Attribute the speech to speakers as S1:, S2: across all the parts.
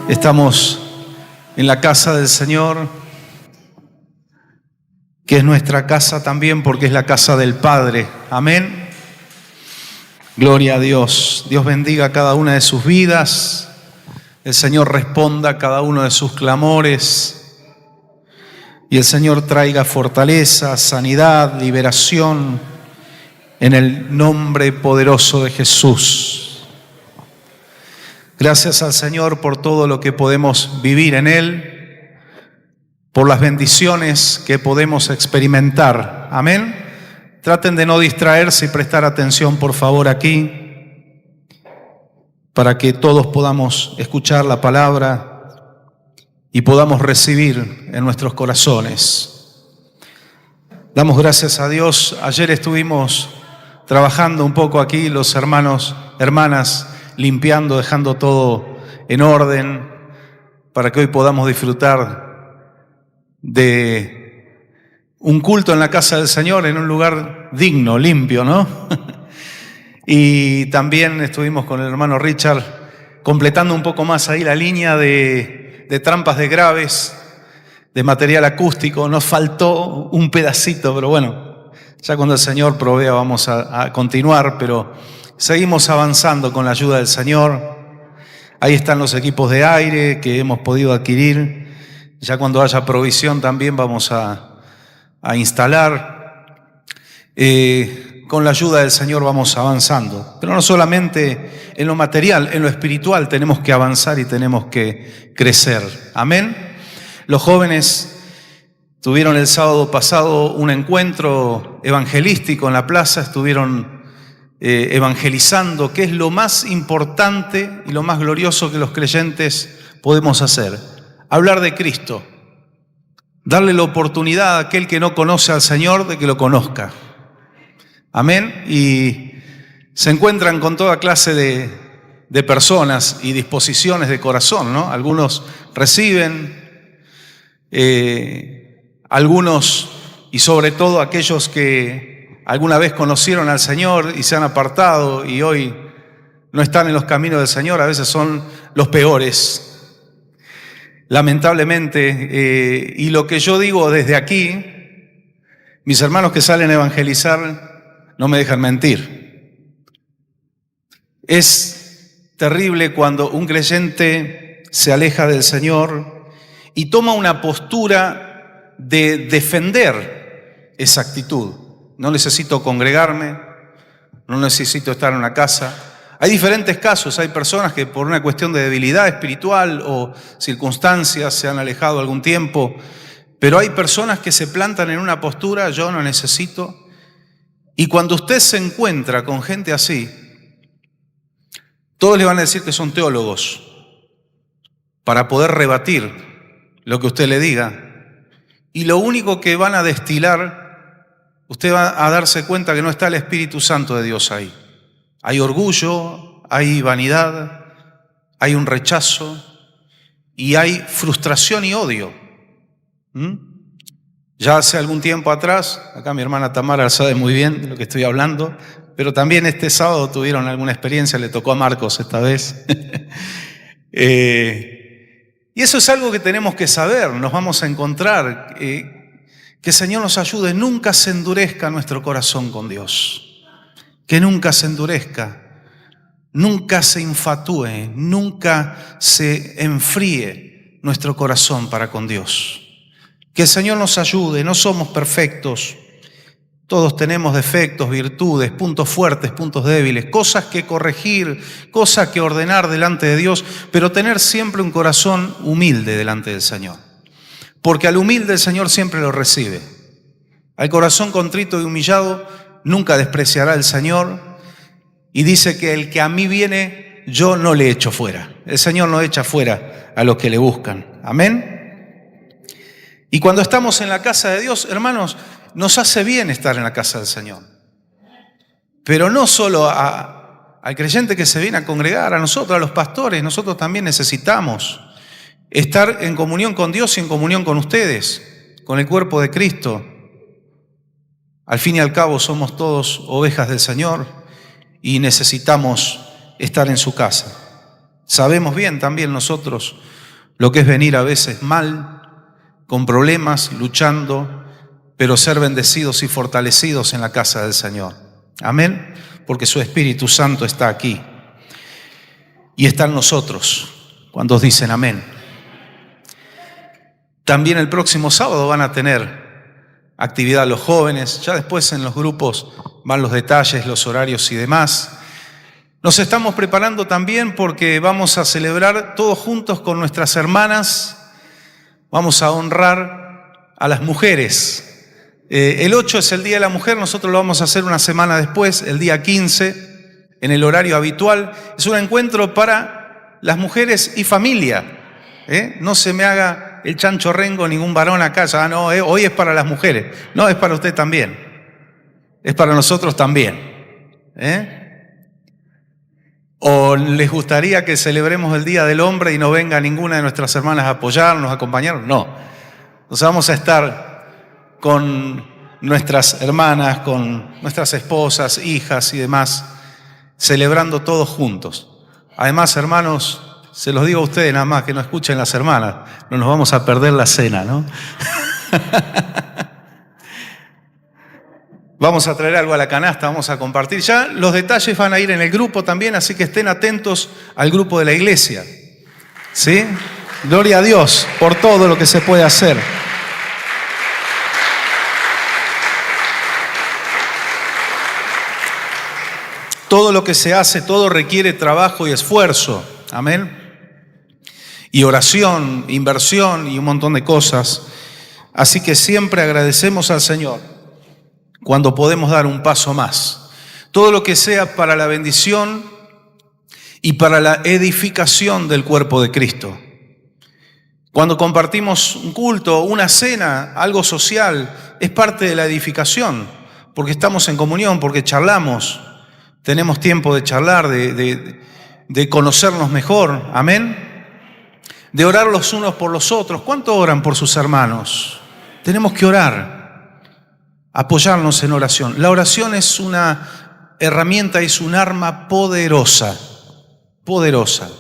S1: Estamos en la casa del Señor, que es nuestra casa también porque es la casa del Padre. Amén. Gloria a Dios. Dios bendiga cada una de sus vidas. El Señor responda a cada uno de sus clamores. Y el Señor traiga fortaleza, sanidad, liberación en el nombre poderoso de Jesús. Gracias al Señor por todo lo que podemos vivir en Él, por las bendiciones que podemos experimentar. Amén. Traten de no distraerse y prestar atención, por favor, aquí, para que todos podamos escuchar la palabra y podamos recibir en nuestros corazones. Damos gracias a Dios. Ayer estuvimos trabajando un poco aquí, los hermanos, hermanas, limpiando, dejando todo en orden, para que hoy podamos disfrutar de un culto en la casa del Señor, en un lugar digno, limpio, ¿no? Y también estuvimos con el hermano Richard, completando un poco más ahí la línea de trampas de graves, de material acústico. Nos faltó un pedacito, pero bueno, ya cuando el Señor provea vamos a continuar, pero seguimos avanzando con la ayuda del Señor. Ahí están los equipos de aire que hemos podido adquirir. Ya cuando haya provisión también vamos a instalar. Con la ayuda del Señor vamos avanzando. Pero no solamente en lo material, en lo espiritual tenemos que avanzar y tenemos que crecer. Amén. Los jóvenes tuvieron el sábado pasado un encuentro evangelístico en la plaza, estuvieron evangelizando, que es lo más importante y lo más glorioso que los creyentes podemos hacer. Hablar de Cristo, darle la oportunidad a aquel que no conoce al Señor de que lo conozca. Amén. Y se encuentran con toda clase de personas y disposiciones de corazón, ¿no? Algunos reciben, algunos y sobre todo aquellos que alguna vez conocieron al Señor y se han apartado y hoy no están en los caminos del Señor, a veces son los peores, lamentablemente. Y lo que yo digo desde aquí, mis hermanos que salen a evangelizar no me dejan mentir. Es terrible cuando un creyente se aleja del Señor y toma una postura de defender esa actitud. No necesito congregarme, no necesito estar en una casa. Hay diferentes casos, hay personas que por una cuestión de debilidad espiritual o circunstancias se han alejado algún tiempo, pero hay personas que se plantan en una postura, yo no necesito. Y cuando usted se encuentra con gente así, todos le van a decir que son teólogos para poder rebatir lo que usted le diga. Y lo único que van a destilar, usted va a darse cuenta que no está el Espíritu Santo de Dios ahí. Hay orgullo, hay vanidad, hay un rechazo y hay frustración y odio. Ya hace algún tiempo atrás, acá mi hermana Tamara sabe muy bien de lo que estoy hablando, pero también este sábado tuvieron alguna experiencia, le tocó a Marcos esta vez. Y eso es algo que tenemos que saber, nos vamos a encontrar. Que el Señor nos ayude, nunca se endurezca nuestro corazón con Dios. Que nunca se endurezca, nunca se infatúe, nunca se enfríe nuestro corazón para con Dios. Que el Señor nos ayude, no somos perfectos. Todos tenemos defectos, virtudes, puntos fuertes, puntos débiles, cosas que corregir, cosas que ordenar delante de Dios, pero tener siempre un corazón humilde delante del Señor. Porque al humilde el Señor siempre lo recibe. Al corazón contrito y humillado nunca despreciará el Señor. Y dice que el que a mí viene, yo no le echo fuera. El Señor no echa fuera a los que le buscan. Amén. Y cuando estamos en la casa de Dios, hermanos, nos hace bien estar en la casa del Señor. Pero no solo al creyente que se viene a congregar, a nosotros, a los pastores, nosotros también necesitamos estar en comunión con Dios y en comunión con ustedes, con el cuerpo de Cristo. Al fin y al cabo somos todos ovejas del Señor y necesitamos estar en su casa. Sabemos bien también nosotros lo que es venir a veces mal, con problemas, luchando, pero ser bendecidos y fortalecidos en la casa del Señor. Amén, porque su Espíritu Santo está aquí y está en nosotros. ¿Cuántos dicen amén? También el próximo sábado van a tener actividad los jóvenes, ya después en los grupos van los detalles, los horarios y demás. Nos estamos preparando también porque vamos a celebrar todos juntos con nuestras hermanas, vamos a honrar a las mujeres. El 8 es el Día de la Mujer, nosotros lo vamos a hacer una semana después, el día 15, en el horario habitual. Es un encuentro para las mujeres y familia. No se me haga el chancho rengo ningún varón acá, ya no, hoy es para las mujeres. No, es para usted también. Es para nosotros también. ¿O les gustaría que celebremos el Día del Hombre y no venga ninguna de nuestras hermanas a apoyarnos, a acompañarnos? No. Nos vamos a estar con nuestras hermanas, con nuestras esposas, hijas y demás, celebrando todos juntos. Además, hermanos, se los digo a ustedes nada más, que no escuchen las hermanas, no nos vamos a perder la cena, ¿no? Vamos a traer algo a la canasta, vamos a compartir. Ya los detalles van a ir en el grupo también, así que estén atentos al grupo de la iglesia. ¿Sí? Gloria a Dios por todo lo que se puede hacer. Todo lo que se hace, todo requiere trabajo y esfuerzo. Amén. Y oración, inversión y un montón de cosas. Así que siempre agradecemos al Señor cuando podemos dar un paso más. Todo lo que sea para la bendición y para la edificación del cuerpo de Cristo. Cuando compartimos un culto, una cena, algo social, es parte de la edificación, porque estamos en comunión, porque charlamos, tenemos tiempo de charlar, de conocernos mejor, amén, de orar los unos por los otros. ¿Cuánto oran por sus hermanos? Tenemos que orar. Apoyarnos en oración. La oración es una herramienta, es un arma poderosa, poderosa.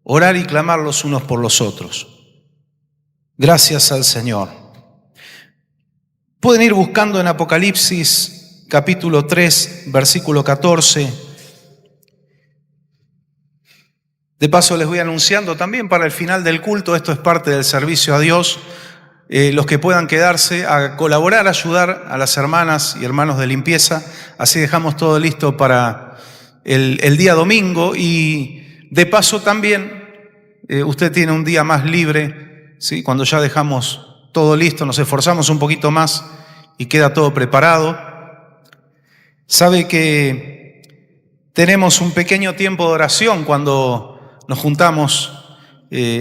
S1: Orar y clamar los unos por los otros. Gracias al Señor. Pueden ir buscando en Apocalipsis capítulo 3, versículo 14. De paso les voy anunciando también para el final del culto, esto es parte del servicio a Dios. Los que puedan quedarse a colaborar, a ayudar a las hermanas y hermanos de limpieza, así dejamos todo listo para el día domingo y de paso también usted tiene un día más libre, ¿sí? Cuando ya dejamos todo listo, nos esforzamos un poquito más y queda todo preparado. Sabe que tenemos un pequeño tiempo de oración cuando nos juntamos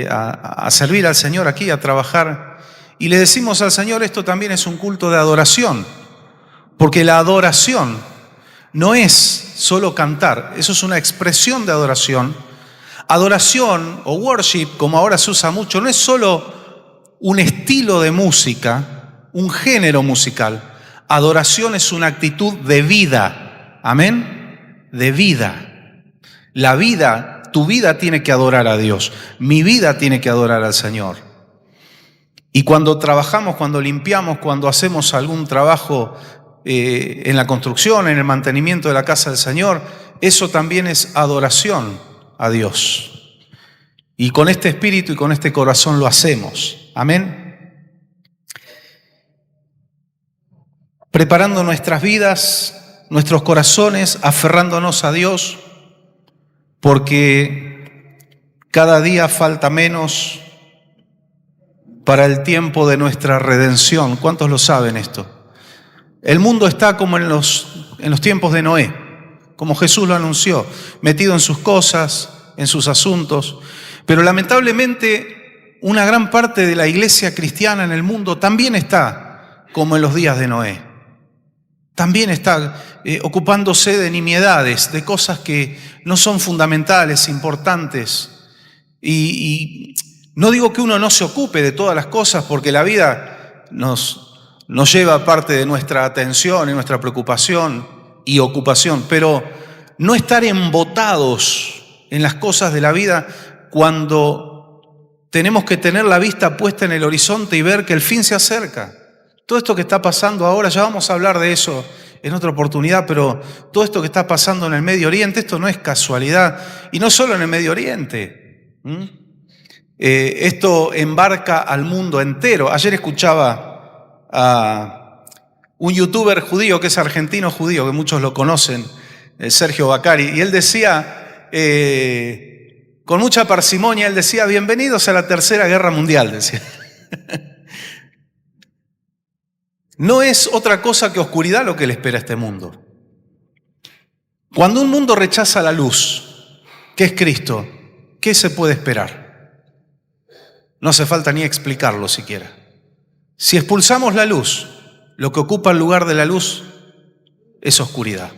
S1: a servir al Señor aquí, a trabajar. Y le decimos al Señor, esto también es un culto de adoración, porque la adoración no es solo cantar, eso es una expresión de adoración. Adoración o worship, como ahora se usa mucho, no es solo un estilo de música, un género musical. Adoración es una actitud de vida, amén, de vida. La vida, tu vida tiene que adorar a Dios, mi vida tiene que adorar al Señor. Y cuando trabajamos, cuando limpiamos, cuando hacemos algún trabajo en la construcción, en el mantenimiento de la casa del Señor, eso también es adoración a Dios. Y con este espíritu y con este corazón lo hacemos. Amén. Preparando nuestras vidas, nuestros corazones, aferrándonos a Dios, porque cada día falta menos para el tiempo de nuestra redención. ¿Cuántos lo saben esto? El mundo está como en los tiempos de Noé, como Jesús lo anunció, metido en sus cosas, en sus asuntos. Pero lamentablemente una gran parte de la iglesia cristiana en el mundo también está como en los días de Noé. También está ocupándose de nimiedades, de cosas que no son fundamentales, importantes. Y no digo que uno no se ocupe de todas las cosas, porque la vida nos lleva parte de nuestra atención y nuestra preocupación y ocupación, pero no estar embotados en las cosas de la vida cuando tenemos que tener la vista puesta en el horizonte y ver que el fin se acerca. Todo esto que está pasando ahora, ya vamos a hablar de eso en otra oportunidad, pero todo esto que está pasando en el Medio Oriente, esto no es casualidad, y no solo en el Medio Oriente. Esto embarca al mundo entero. Ayer escuchaba a un youtuber judío que es argentino judío, que muchos lo conocen, Sergio Bacari, y él decía, con mucha parsimonia, él decía, bienvenidos a la Tercera Guerra Mundial, decía. No es otra cosa que oscuridad lo que le espera a este mundo. Cuando un mundo rechaza la luz, que es Cristo, ¿qué se puede esperar? No hace falta ni explicarlo siquiera. Si expulsamos la luz, lo que ocupa el lugar de la luz es oscuridad.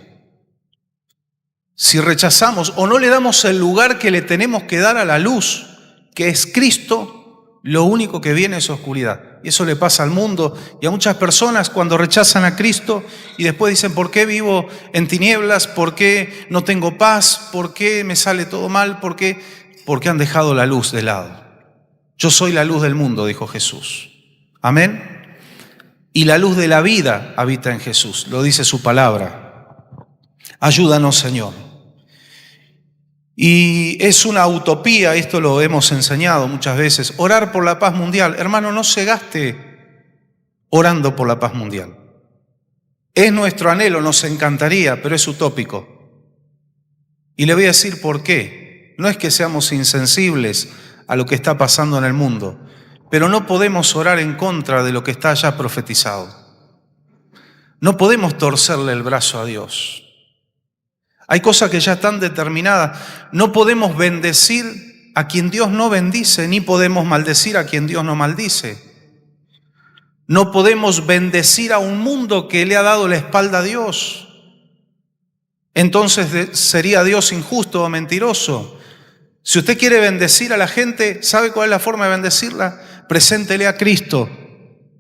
S1: Si rechazamos o no le damos el lugar que le tenemos que dar a la luz, que es Cristo, lo único que viene es oscuridad. Y eso le pasa al mundo y a muchas personas cuando rechazan a Cristo y después dicen, ¿por qué vivo en tinieblas? ¿Por qué no tengo paz? ¿Por qué me sale todo mal? ¿Por qué? Porque han dejado la luz de lado. Yo soy la luz del mundo, dijo Jesús. Amén. Y la luz de la vida habita en Jesús, lo dice su palabra. Ayúdanos, Señor. Y es una utopía, esto lo hemos enseñado muchas veces, orar por la paz mundial. Hermano, no se gaste orando por la paz mundial. Es nuestro anhelo, nos encantaría, pero es utópico. Y le voy a decir por qué. No es que seamos insensibles a lo que está pasando en el mundo, pero no podemos orar en contra de lo que está ya profetizado. No podemos torcerle el brazo a Dios. Hay cosas que ya están determinadas. No podemos bendecir a quien Dios no bendice, ni podemos maldecir a quien Dios no maldice. No podemos bendecir a un mundo que le ha dado la espalda a Dios. Entonces sería Dios injusto o mentiroso. Si usted quiere bendecir a la gente, ¿sabe cuál es la forma de bendecirla? Preséntele a Cristo.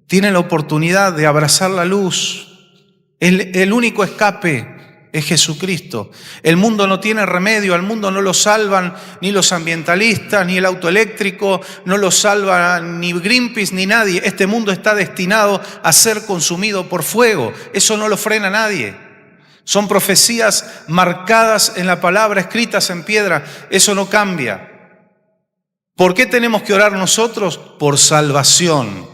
S1: Tiene la oportunidad de abrazar la luz. El único escape es Jesucristo. El mundo no tiene remedio, al mundo no lo salvan ni los ambientalistas, ni el autoeléctrico, no lo salva ni Greenpeace, ni nadie. Este mundo está destinado a ser consumido por fuego. Eso no lo frena nadie. Son profecías marcadas en la palabra, escritas en piedra. Eso no cambia. ¿Por qué tenemos que orar nosotros? Por salvación.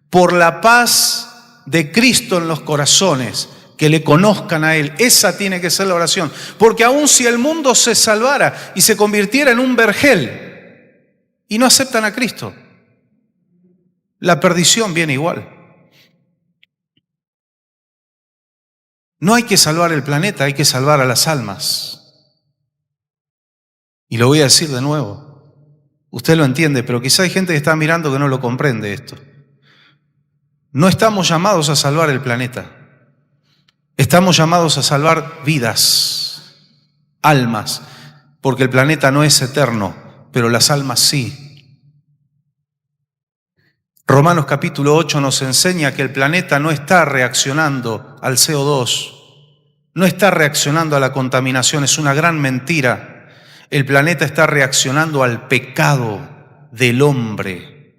S1: Por la paz de Cristo en los corazones. Que le conozcan a Él. Esa tiene que ser la oración. Porque aun si el mundo se salvara y se convirtiera en un vergel y no aceptan a Cristo, la perdición viene igual. No hay que salvar el planeta, hay que salvar a las almas. Y lo voy a decir de nuevo. Usted lo entiende, pero quizá hay gente que está mirando que no lo comprende esto. No estamos llamados a salvar el planeta. Estamos llamados a salvar vidas, almas, porque el planeta no es eterno, pero las almas sí. Romanos capítulo 8 nos enseña que el planeta no está reaccionando al CO2, no está reaccionando a la contaminación, es una gran mentira. El planeta está reaccionando al pecado del hombre.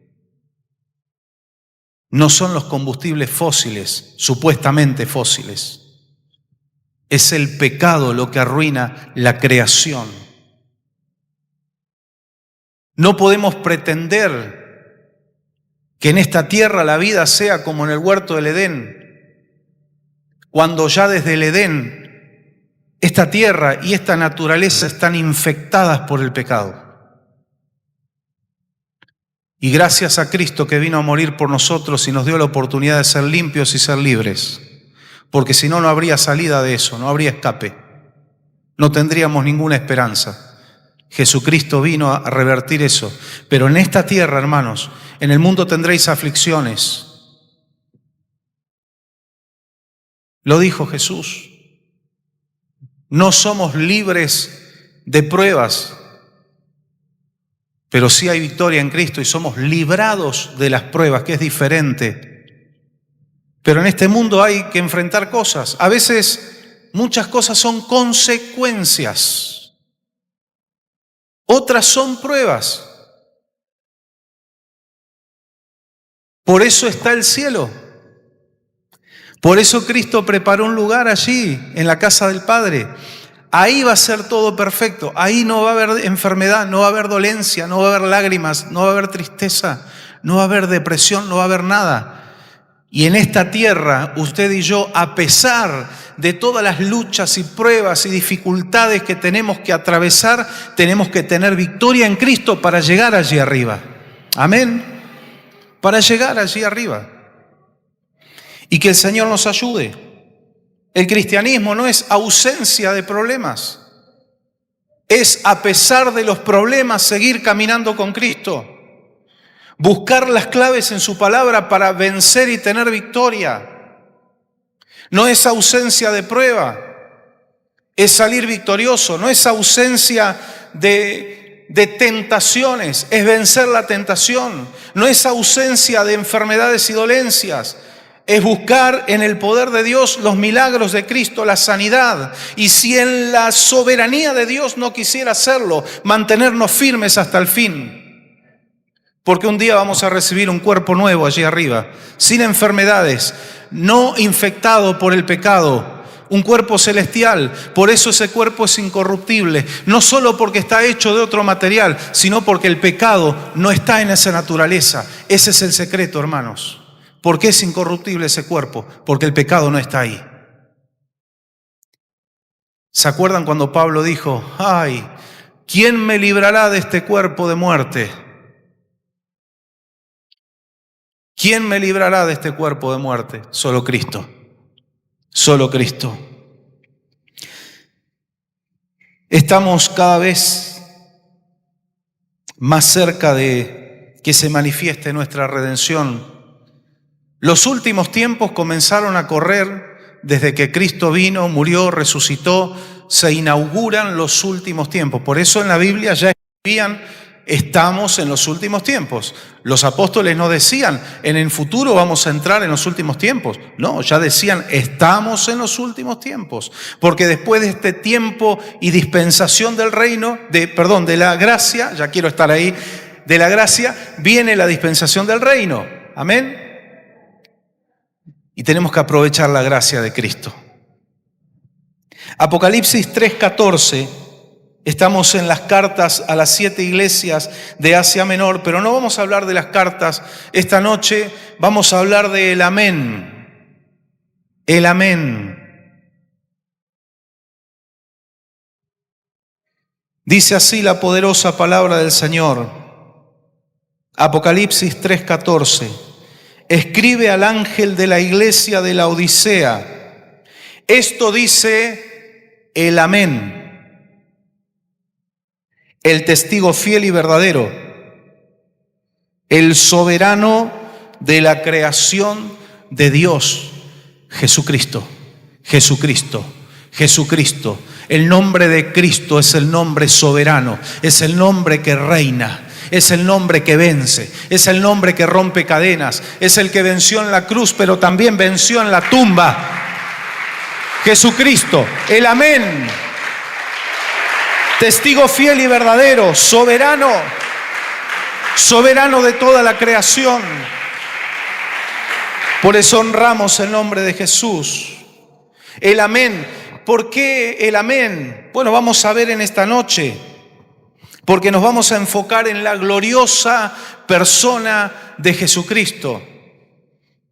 S1: No son los combustibles fósiles, supuestamente fósiles. Es el pecado lo que arruina la creación. No podemos pretender que en esta tierra la vida sea como en el huerto del Edén, cuando ya desde el Edén esta tierra y esta naturaleza están infectadas por el pecado. Y gracias a Cristo que vino a morir por nosotros y nos dio la oportunidad de ser limpios y ser libres. Porque si no, no habría salida de eso, no habría escape. No tendríamos ninguna esperanza. Jesucristo vino a revertir eso. Pero en esta tierra, hermanos, en el mundo tendréis aflicciones. Lo dijo Jesús. No somos libres de pruebas, pero sí hay victoria en Cristo y somos librados de las pruebas, que es diferente. Pero en este mundo hay que enfrentar cosas. A veces muchas cosas son consecuencias otras son pruebas. Por eso está el cielo. Por eso Cristo preparó un lugar allí, en la casa del Padre. Ahí va a ser todo perfecto. Ahí no va a haber enfermedad, no va a haber dolencia, no va a haber lágrimas, no va a haber tristeza, no va a haber depresión, no va a haber nada. Y en esta tierra, usted y yo, a pesar de todas las luchas y pruebas y dificultades que tenemos que atravesar, tenemos que tener victoria en Cristo para llegar allí arriba. Amén. Para llegar allí arriba. Y que el Señor nos ayude. El cristianismo no es ausencia de problemas. Es, a pesar de los problemas, seguir caminando con Cristo. Buscar las claves en su palabra para vencer y tener victoria. No es ausencia de prueba, es salir victorioso. No es ausencia de tentaciones, es vencer la tentación. No es ausencia de enfermedades y dolencias, es buscar en el poder de Dios los milagros de Cristo, la sanidad. Y si en la soberanía de Dios no quisiera hacerlo, mantenernos firmes hasta el fin. Porque un día vamos a recibir un cuerpo nuevo allí arriba, sin enfermedades, no infectado por el pecado, un cuerpo celestial. Por eso ese cuerpo es incorruptible, no solo porque está hecho de otro material, sino porque el pecado no está en esa naturaleza. Ese es el secreto, hermanos. ¿Por qué es incorruptible ese cuerpo? Porque el pecado no está ahí. ¿Se acuerdan cuando Pablo dijo, ay, ¿quién me librará de este cuerpo de muerte? ¿Quién me librará de este cuerpo de muerte? Solo Cristo. Solo Cristo. Estamos cada vez más cerca de que se manifieste nuestra redención. Los últimos tiempos comenzaron a correr desde que Cristo vino, murió, resucitó. Se inauguran los últimos tiempos. Por eso en la Biblia ya escribían: estamos en los últimos tiempos. Los apóstoles no decían, en el futuro vamos a entrar en los últimos tiempos. No, ya decían, estamos en los últimos tiempos. Porque después de este tiempo y dispensación del reino, de la gracia, ya quiero estar ahí, de la gracia, viene la dispensación del reino. Amén. Y tenemos que aprovechar la gracia de Cristo. Apocalipsis 3:14. Estamos en las cartas a las 7 iglesias de Asia Menor, pero no vamos a hablar de las cartas esta noche, vamos a hablar del amén. El amén. Dice así la poderosa palabra del Señor. Apocalipsis 3:14. Escribe al ángel de la iglesia de la Odisea. Esto dice el amén. El testigo fiel y verdadero, el soberano de la creación de Dios, Jesucristo, Jesucristo, Jesucristo. El nombre de Cristo es el nombre soberano, es el nombre que reina, es el nombre que vence, es el nombre que rompe cadenas, es el que venció en la cruz, pero también venció en la tumba. Jesucristo, el amén. Testigo fiel y verdadero, soberano, soberano de toda la creación. Por eso honramos el nombre de Jesús. El amén. ¿Por qué el amén? Bueno, vamos a ver en esta noche, porque nos vamos a enfocar en la gloriosa persona de Jesucristo,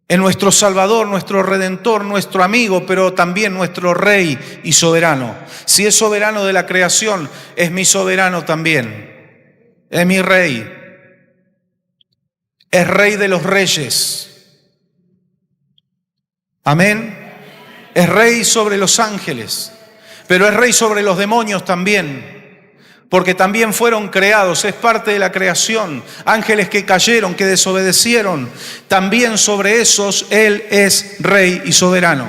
S1: en nuestro Salvador, nuestro Redentor, nuestro amigo, pero también nuestro Rey y soberano. Si es soberano de la creación, es mi soberano también. Es mi Rey. Es Rey de los reyes. Amén. Es Rey sobre los ángeles, pero es Rey sobre los demonios también. Porque también fueron creados, es parte de la creación. Ángeles que cayeron, que desobedecieron, también sobre esos Él es Rey y soberano.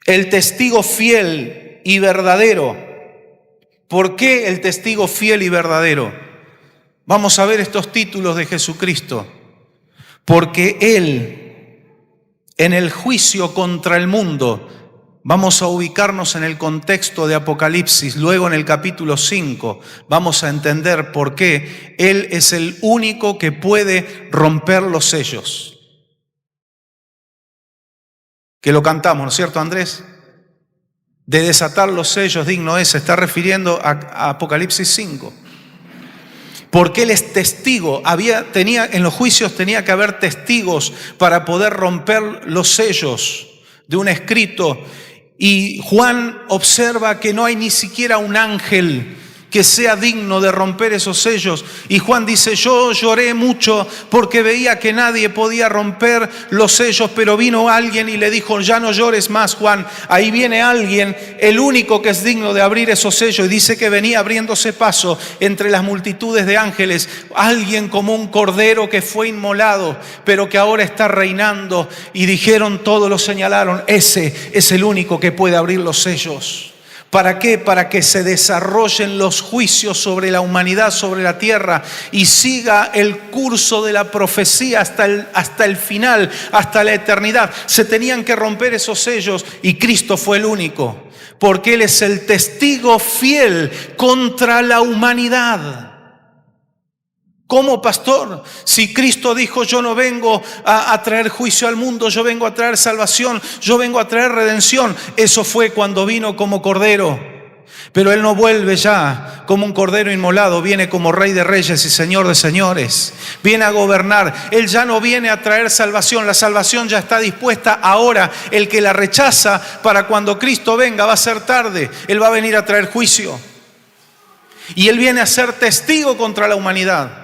S1: El testigo fiel y verdadero. ¿Por qué el testigo fiel y verdadero? Vamos a ver estos títulos de Jesucristo. Porque Él, en el juicio contra el mundo, Vamos a ubicarnos en el contexto de Apocalipsis. Luego en el capítulo 5 vamos a entender por qué Él es el único que puede romper los sellos. Que lo cantamos, ¿no es cierto, Andrés? De desatar los sellos digno es, se está refiriendo a Apocalipsis 5. Porque Él es testigo, en los juicios tenía que haber testigos para poder romper los sellos de un escrito. Y Juan observa que no hay ni siquiera un ángel que sea digno de romper esos sellos. Y Juan dice, yo lloré mucho porque veía que nadie podía romper los sellos, pero vino alguien y le dijo, ya no llores más, Juan. Ahí viene alguien, el único que es digno de abrir esos sellos. Y dice que venía abriéndose paso entre las multitudes de ángeles, alguien como un cordero que fue inmolado, pero que ahora está reinando. Y dijeron, todos lo señalaron, ese es el único que puede abrir los sellos. ¿Para qué? Para que se desarrollen los juicios sobre la humanidad, sobre la tierra, y siga el curso de la profecía hasta el final, hasta la eternidad. Se tenían que romper esos sellos y Cristo fue el único, porque Él es el testigo fiel contra la humanidad. ¿Cómo, pastor? Si Cristo dijo, yo no vengo a traer juicio al mundo, yo vengo a traer salvación, yo vengo a traer redención. Eso fue cuando vino como cordero. Pero Él no vuelve ya como un cordero inmolado, viene como Rey de Reyes y Señor de Señores. Viene a gobernar. Él ya no viene a traer salvación, la salvación ya está dispuesta ahora. El que la rechaza, para cuando Cristo venga va a ser tarde. Él va a venir a traer juicio. Y Él viene a ser testigo contra la humanidad.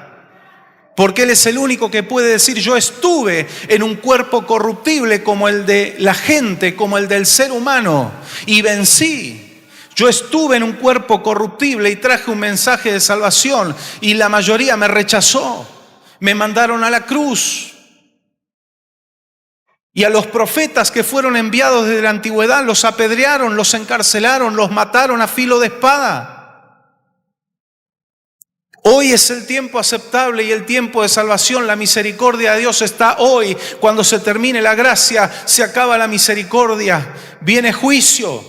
S1: Porque Él es el único que puede decir, yo estuve en un cuerpo corruptible como el de la gente, como el del ser humano, y vencí. Yo estuve en un cuerpo corruptible y traje un mensaje de salvación, y la mayoría me rechazó, me mandaron a la cruz. Y a los profetas que fueron enviados desde la antigüedad los apedrearon, los encarcelaron, los mataron a filo de espada. Hoy es el tiempo aceptable y el tiempo de salvación. La misericordia de Dios está hoy. Cuando se termine la gracia, se acaba la misericordia. Viene juicio.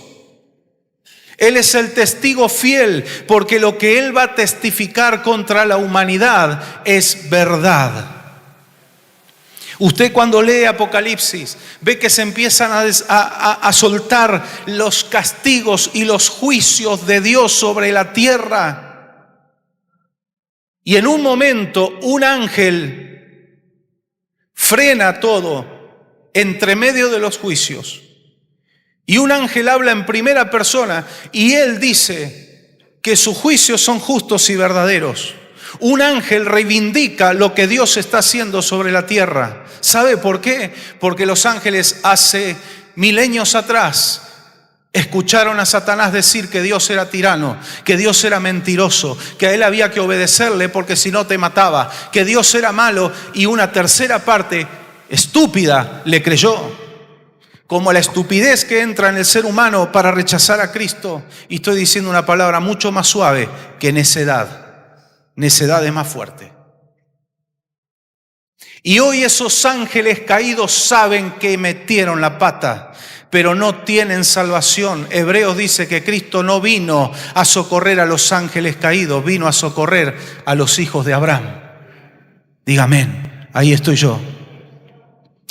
S1: Él es el testigo fiel, porque lo que Él va a testificar contra la humanidad es verdad. Usted cuando lee Apocalipsis ve que se empiezan a soltar los castigos y los juicios de Dios sobre la tierra. Y en un momento un ángel frena todo entre medio de los juicios. Y un ángel habla en primera persona y él dice que sus juicios son justos y verdaderos. Un ángel reivindica lo que Dios está haciendo sobre la tierra. ¿Sabe por qué? Porque los ángeles hace milenios atrás escucharon a Satanás decir que Dios era tirano, que Dios era mentiroso, que a él había que obedecerle porque si no te mataba, que Dios era malo, y una tercera parte estúpida le creyó. Como la estupidez que entra en el ser humano para rechazar a Cristo. Y estoy diciendo una palabra mucho más suave que necedad. Necedad es más fuerte. Y hoy esos ángeles caídos saben que metieron la pata, pero no tienen salvación. Hebreos dice que Cristo no vino a socorrer a los ángeles caídos, vino a socorrer a los hijos de Abraham. Diga amén. Ahí estoy yo.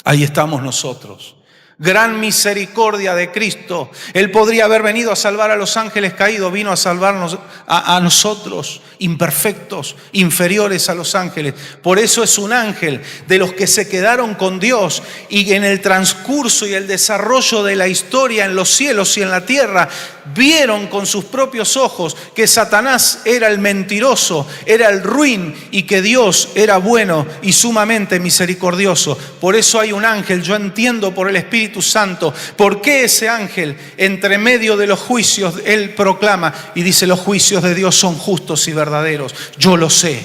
S1: Ahí estamos nosotros. Gran misericordia de Cristo. Él podría haber venido a salvar a los ángeles caídos, vino a salvarnos a nosotros, imperfectos, inferiores a los ángeles. Por eso es un ángel de los que se quedaron con Dios, y en el transcurso y el desarrollo de la historia en los cielos y en la tierra, vieron con sus propios ojos que Satanás era el mentiroso, era el ruin, y que Dios era bueno y sumamente misericordioso. Por eso hay un ángel. Yo entiendo por el Espíritu Santo por qué ese ángel, entre medio de los juicios, él proclama y dice: los juicios de Dios son justos y verdaderos. Yo lo sé.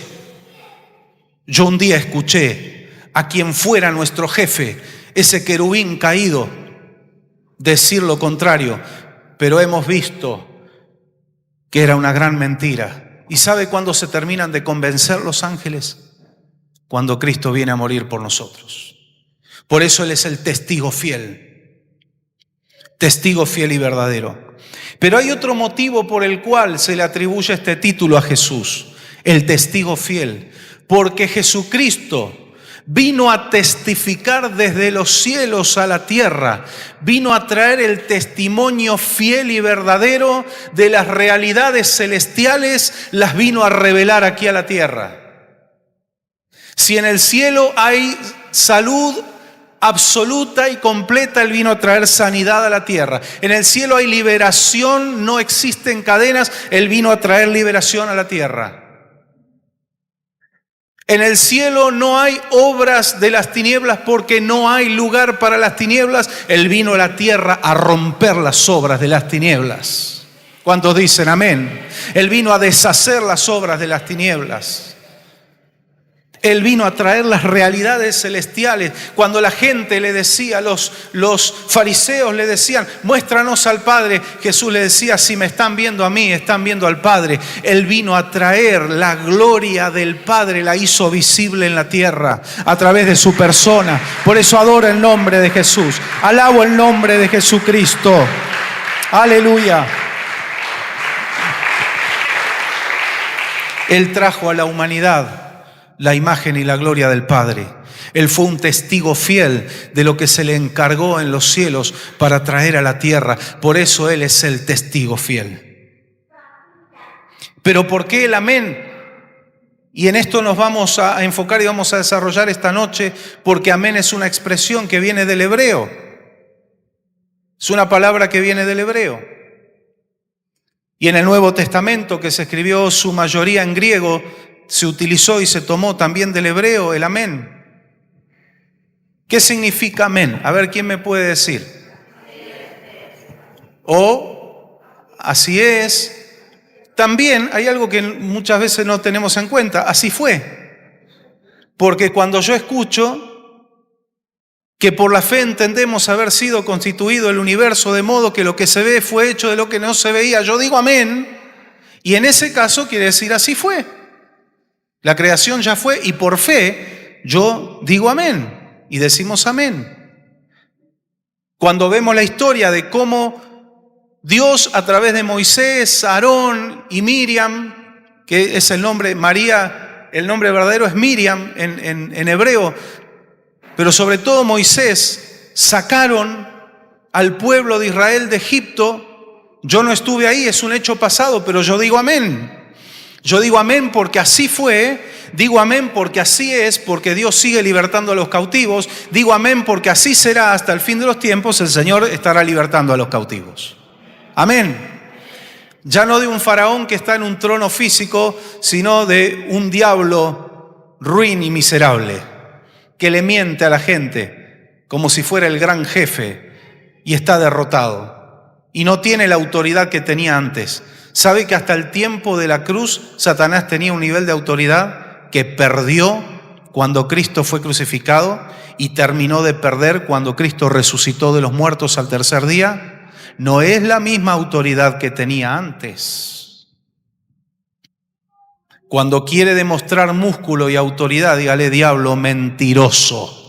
S1: Yo un día escuché a quien fuera nuestro jefe, ese querubín caído, decir lo contrario, pero hemos visto que era una gran mentira. ¿Y sabe cuándo se terminan de convencer los ángeles? Cuando Cristo viene a morir por nosotros. Por eso Él es el testigo fiel. testigo fiel y verdadero. Pero hay otro motivo por el cual se le atribuye este título a Jesús, el testigo fiel. Porque Jesucristo vino a testificar desde los cielos a la tierra, vino a traer el testimonio fiel y verdadero de las realidades celestiales, las vino a revelar aquí a la tierra. Si en el cielo hay salud absoluta y completa, Él vino a traer sanidad a la tierra. En el cielo hay liberación, no existen cadenas, Él vino a traer liberación a la tierra. En el cielo no hay obras de las tinieblas porque no hay lugar para las tinieblas. Él vino a la tierra a romper las obras de las tinieblas. ¿Cuántos dicen amén? Él vino a deshacer las obras de las tinieblas. Él vino a traer las realidades celestiales. Cuando la gente le decía, los fariseos le decían, muéstranos al Padre, Jesús le decía, si me están viendo a mí, están viendo al Padre. Él vino a traer la gloria del Padre, la hizo visible en la tierra a través de su persona. Por eso adoro el nombre de Jesús, alabo el nombre de Jesucristo. Aleluya. Él trajo a la humanidad la imagen y la gloria del Padre. Él fue un testigo fiel de lo que se le encargó en los cielos para traer a la tierra. Por eso Él es el testigo fiel. Pero ¿por qué el amén? Y en esto nos vamos a enfocar y vamos a desarrollar esta noche, porque amén es una expresión que viene del hebreo. Es una palabra que viene del hebreo. Y en el Nuevo Testamento, que se escribió su mayoría en griego, se utilizó y se tomó también del hebreo el amén. ¿Qué significa amén? A ver, ¿quién me puede decir? O así es. También hay algo que muchas veces no tenemos en cuenta. Así fue. Porque cuando yo escucho que por la fe entendemos haber sido constituido el universo de modo que lo que se ve fue hecho de lo que no se veía, yo digo amén. Y en ese caso quiere decir así fue. La creación ya fue y por fe yo digo amén y decimos amén. Cuando vemos la historia de cómo Dios a través de Moisés, Aarón y Miriam, que es el nombre, María, el nombre verdadero es Miriam en hebreo, pero sobre todo Moisés, sacaron al pueblo de Israel de Egipto. Yo no estuve ahí, es un hecho pasado, pero yo digo amén. Yo digo amén porque así fue, digo amén porque así es, porque Dios sigue libertando a los cautivos, digo amén porque así será hasta el fin de los tiempos, el Señor estará libertando a los cautivos. Amén. Ya no de un faraón que está en un trono físico, sino de un diablo ruin y miserable, que le miente a la gente como si fuera el gran jefe y está derrotado y no tiene la autoridad que tenía antes. ¿Sabe que hasta el tiempo de la cruz Satanás tenía un nivel de autoridad que perdió cuando Cristo fue crucificado y terminó de perder cuando Cristo resucitó de los muertos al tercer día? No es la misma autoridad que tenía antes. Cuando quiere demostrar músculo y autoridad, dígale, diablo mentiroso.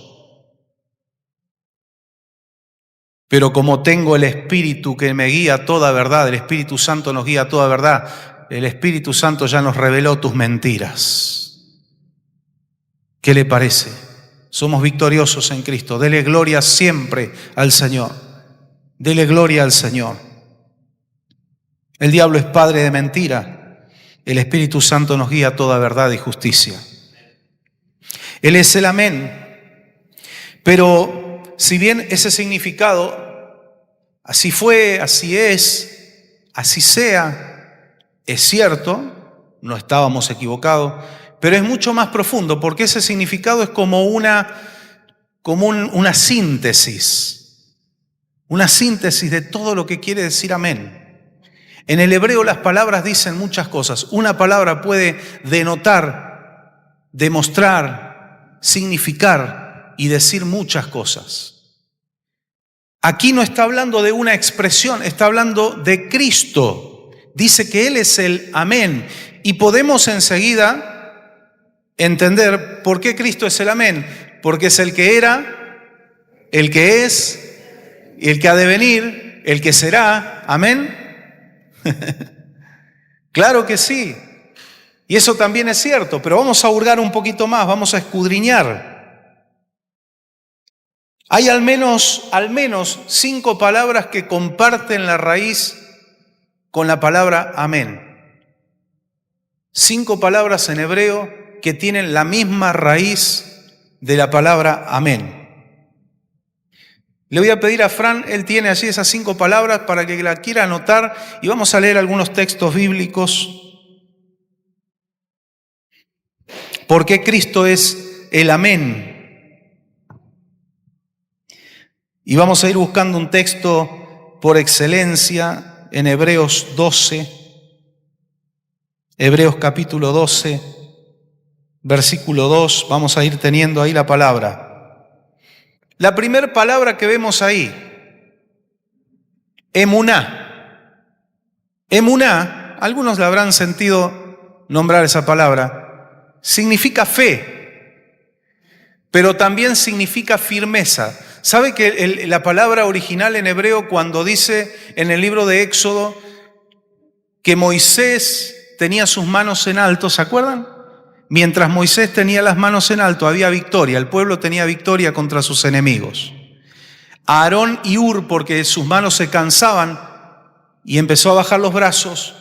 S1: Pero como tengo el Espíritu que me guía a toda verdad, el Espíritu Santo nos guía a toda verdad, el Espíritu Santo ya nos reveló tus mentiras. ¿Qué le parece? Somos victoriosos en Cristo. Dele gloria siempre al Señor. Dele gloria al Señor. El diablo es padre de mentira. El Espíritu Santo nos guía a toda verdad y justicia. Él es el amén. Pero si bien ese significado, así fue, así es, así sea, es cierto, no estábamos equivocados, pero es mucho más profundo porque ese significado es como una síntesis de todo lo que quiere decir amén. En el hebreo las palabras dicen muchas cosas. Una palabra puede denotar, demostrar, significar y decir muchas cosas. Aquí no está hablando de una expresión, está hablando de Cristo. Dice que Él es el amén. Y podemos enseguida entender por qué Cristo es el amén. Porque es el que era, el que es, el que ha de venir, el que será, amén. Claro que sí. Y eso también es cierto, pero vamos a hurgar un poquito más, vamos a escudriñar. Hay al menos 5 palabras que comparten la raíz con la palabra amén. 5 palabras en hebreo que tienen la misma raíz de la palabra amén. Le voy a pedir a Fran, él tiene allí esas 5 palabras para que la quiera anotar y vamos a leer algunos textos bíblicos. ¿Por qué Cristo es el amén? Y vamos a ir buscando un texto por excelencia en Hebreos 12, Hebreos capítulo 12, versículo 2, vamos a ir teniendo ahí la palabra. La primera palabra que vemos ahí, emuná. Emuná, algunos la habrán sentido nombrar esa palabra, significa fe, pero también significa firmeza. ¿Sabe que la palabra original en hebreo cuando dice en el libro de Éxodo que Moisés tenía sus manos en alto, ¿se acuerdan? Mientras Moisés tenía las manos en alto había victoria, el pueblo tenía victoria contra sus enemigos. Aarón y Hur, porque sus manos se cansaban y empezó a bajar los brazos,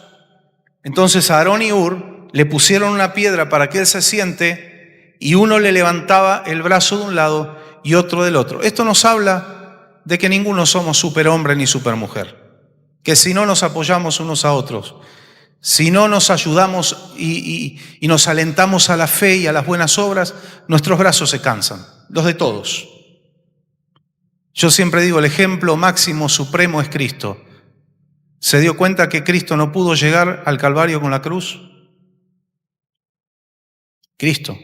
S1: entonces a Aarón y Hur le pusieron una piedra para que él se siente y uno le levantaba el brazo de un lado y otro del otro. Esto nos habla de que ninguno somos superhombre ni supermujer, que si no nos apoyamos unos a otros, si no nos ayudamos y nos alentamos a la fe y a las buenas obras, nuestros brazos se cansan, los de todos. Yo siempre digo, el ejemplo máximo, supremo es Cristo. ¿Se dio cuenta que Cristo no pudo llegar al Calvario con la cruz? Cristo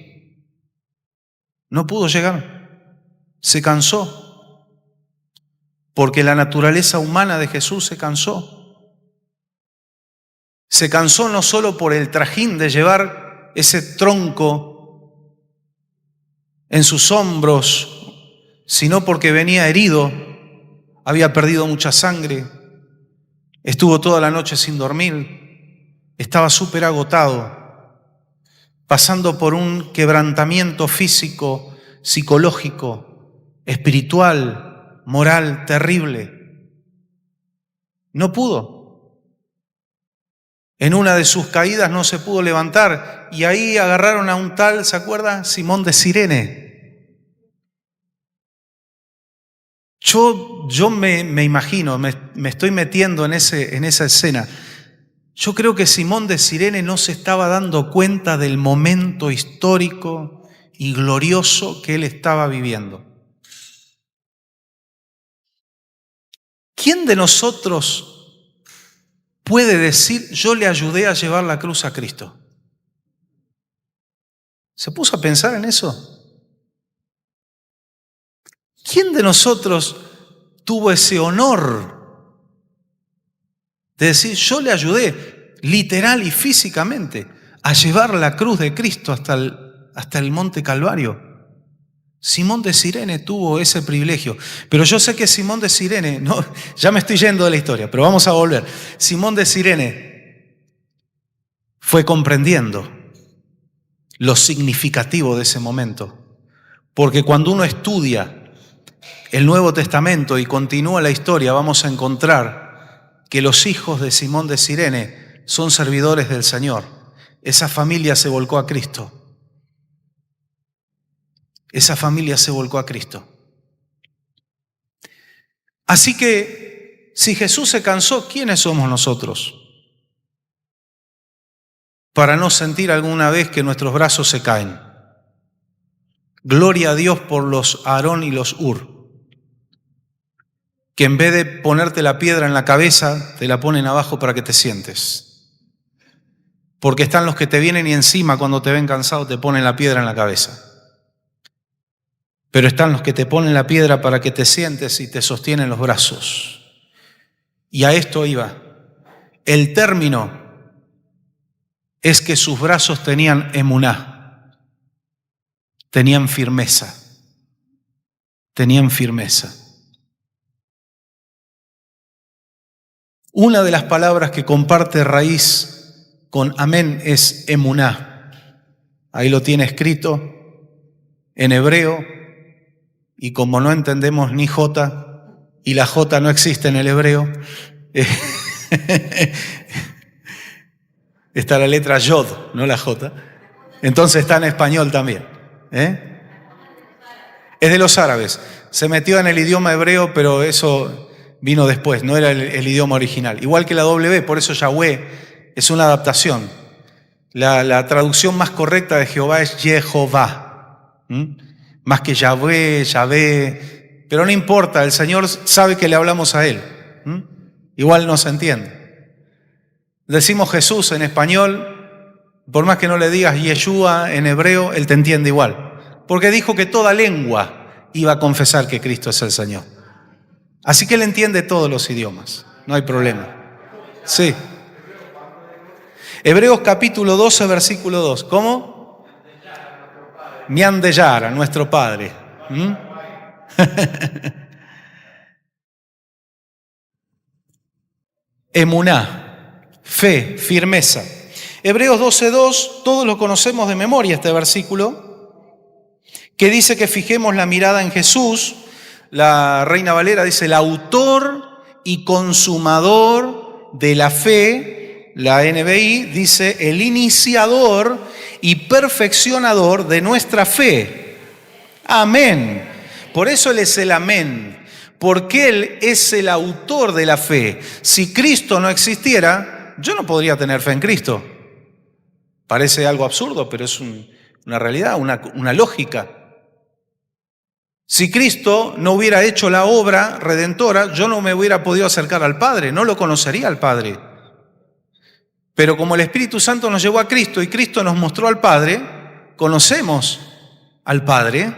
S1: no pudo llegar, se cansó, porque la naturaleza humana de Jesús se cansó. Se cansó no solo por el trajín de llevar ese tronco en sus hombros, sino porque venía herido, había perdido mucha sangre, estuvo toda la noche sin dormir, estaba súper agotado, pasando por un quebrantamiento físico, psicológico, espiritual, moral, terrible. No pudo. En una de sus caídas no se pudo levantar y ahí agarraron a un tal, ¿se acuerda? Simón de Cirene. Yo me imagino, me estoy metiendo en esa escena. Yo creo que Simón de Cirene no se estaba dando cuenta del momento histórico y glorioso que él estaba viviendo. ¿Quién de nosotros puede decir, yo le ayudé a llevar la cruz a Cristo? ¿Se puso a pensar en eso? ¿Quién de nosotros tuvo ese honor de decir, yo le ayudé literal y físicamente a llevar la cruz de Cristo hasta el monte Calvario? Simón de Cirene tuvo ese privilegio, pero yo sé que Simón de Cirene, no, ya me estoy yendo de la historia, pero vamos a volver. Simón de Cirene fue comprendiendo lo significativo de ese momento, porque cuando uno estudia el Nuevo Testamento y continúa la historia, vamos a encontrar que los hijos de Simón de Cirene son servidores del Señor. Esa familia se volcó a Cristo. Esa familia se volcó a Cristo. Así que, si Jesús se cansó, ¿quiénes somos nosotros? Para no sentir alguna vez que nuestros brazos se caen. Gloria a Dios por los Aarón y los Hur, que en vez de ponerte la piedra en la cabeza, te la ponen abajo para que te sientes. Porque están los que te vienen y encima cuando te ven cansado te ponen la piedra en la cabeza. Pero están los que te ponen la piedra para que te sientes y te sostienen los brazos. Y a esto iba. El término es que sus brazos tenían emuná, tenían firmeza, tenían firmeza. Una de las palabras que comparte raíz con amén es emuná. Ahí lo tiene escrito en hebreo, y como no entendemos ni J, y la J no existe en el hebreo, está la letra Yod, no la J, entonces está en español también. Es de los árabes, se metió en el idioma hebreo, pero eso vino después, no era el idioma original. Igual que la W, por eso Yahweh es una adaptación. La traducción más correcta de Jehová es Jehová, más que Yahvé, Yahvé, pero no importa, el Señor sabe que le hablamos a Él. Igual no se entiende. Decimos Jesús en español, por más que no le digas Yeshua en hebreo, Él te entiende igual, porque dijo que toda lengua iba a confesar que Cristo es el Señor. Así que Él entiende todos los idiomas, no hay problema. Sí. Hebreos capítulo 12, versículo 2. ¿Cómo? Miandeyar, a nuestro Padre. Emuná, fe, firmeza. Hebreos 12:2, todos lo conocemos de memoria este versículo, que dice que fijemos la mirada en Jesús. La Reina Valera dice, el autor y consumador de la fe. La NBI dice, el iniciador y perfeccionador de nuestra fe. Amén. Por eso Él es el amén, porque Él es el autor de la fe. Si Cristo no existiera, yo no podría tener fe en Cristo. Parece algo absurdo, pero es una realidad, una lógica. Si Cristo no hubiera hecho la obra redentora, yo no me hubiera podido acercar al Padre, no lo conocería al Padre. Pero como el Espíritu Santo nos llevó a Cristo y Cristo nos mostró al Padre, conocemos al Padre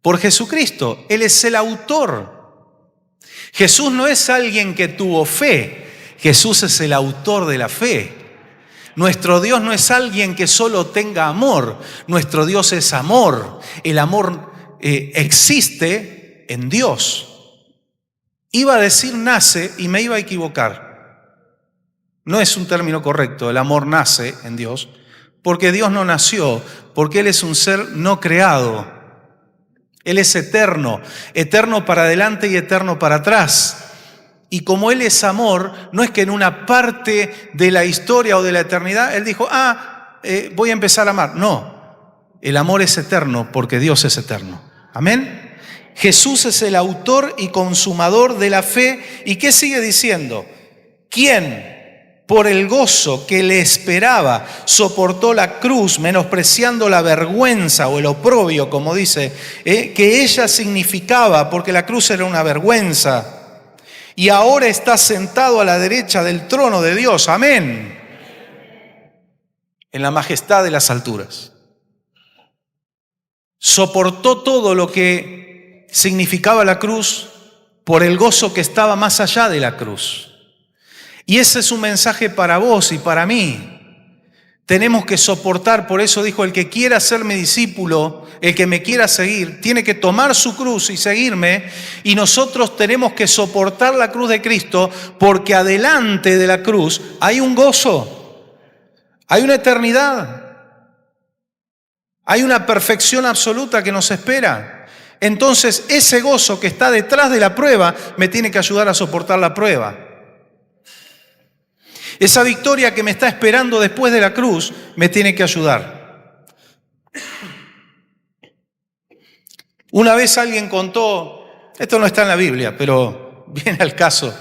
S1: por Jesucristo. Él es el autor. Jesús no es alguien que tuvo fe, Jesús es el autor de la fe. Nuestro Dios no es alguien que solo tenga amor, nuestro Dios es amor. El amor existe en Dios. Iba a decir nace y me iba a equivocar. No es un término correcto, el amor nace en Dios, porque Dios no nació, porque Él es un ser no creado. Él es eterno, eterno para adelante y eterno para atrás. Y como Él es amor, no es que en una parte de la historia o de la eternidad Él dijo, voy a empezar a amar. No, el amor es eterno porque Dios es eterno. Amén. Jesús es el autor y consumador de la fe. ¿Y qué sigue diciendo? ¿Quién, por el gozo que le esperaba, soportó la cruz, menospreciando la vergüenza o el oprobio, como dice, que ella significaba, porque la cruz era una vergüenza, y ahora está sentado a la derecha del trono de Dios? Amén. En la majestad de las alturas. Soportó todo lo que significaba la cruz por el gozo que estaba más allá de la cruz. Y ese es un mensaje para vos y para mí. Tenemos que soportar, por eso dijo, el que quiera ser mi discípulo, el que me quiera seguir, tiene que tomar su cruz y seguirme. Y nosotros tenemos que soportar la cruz de Cristo, porque adelante de la cruz hay un gozo, hay una eternidad, hay una perfección absoluta que nos espera. Entonces, ese gozo que está detrás de la prueba me tiene que ayudar a soportar la prueba. Esa victoria que me está esperando después de la cruz me tiene que ayudar. Una vez alguien contó, esto no está en la Biblia, pero viene al caso,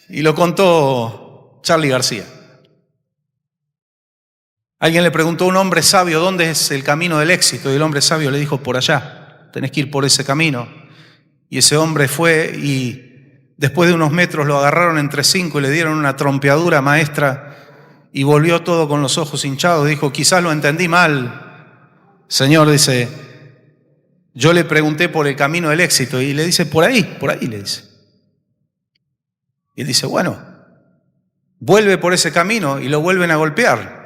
S1: y lo contó Charly García. Alguien le preguntó a un hombre sabio, ¿dónde es el camino del éxito? Y el hombre sabio le dijo, por allá, tenés que ir por ese camino. Y ese hombre fue y después de unos metros lo agarraron entre 5 y le dieron una trompeadura maestra y volvió todo con los ojos hinchados. Dijo, quizás lo entendí mal. Señor, dice, yo le pregunté por el camino del éxito y le dice, por ahí le dice. Y él dice, bueno, vuelve por ese camino y lo vuelven a golpear.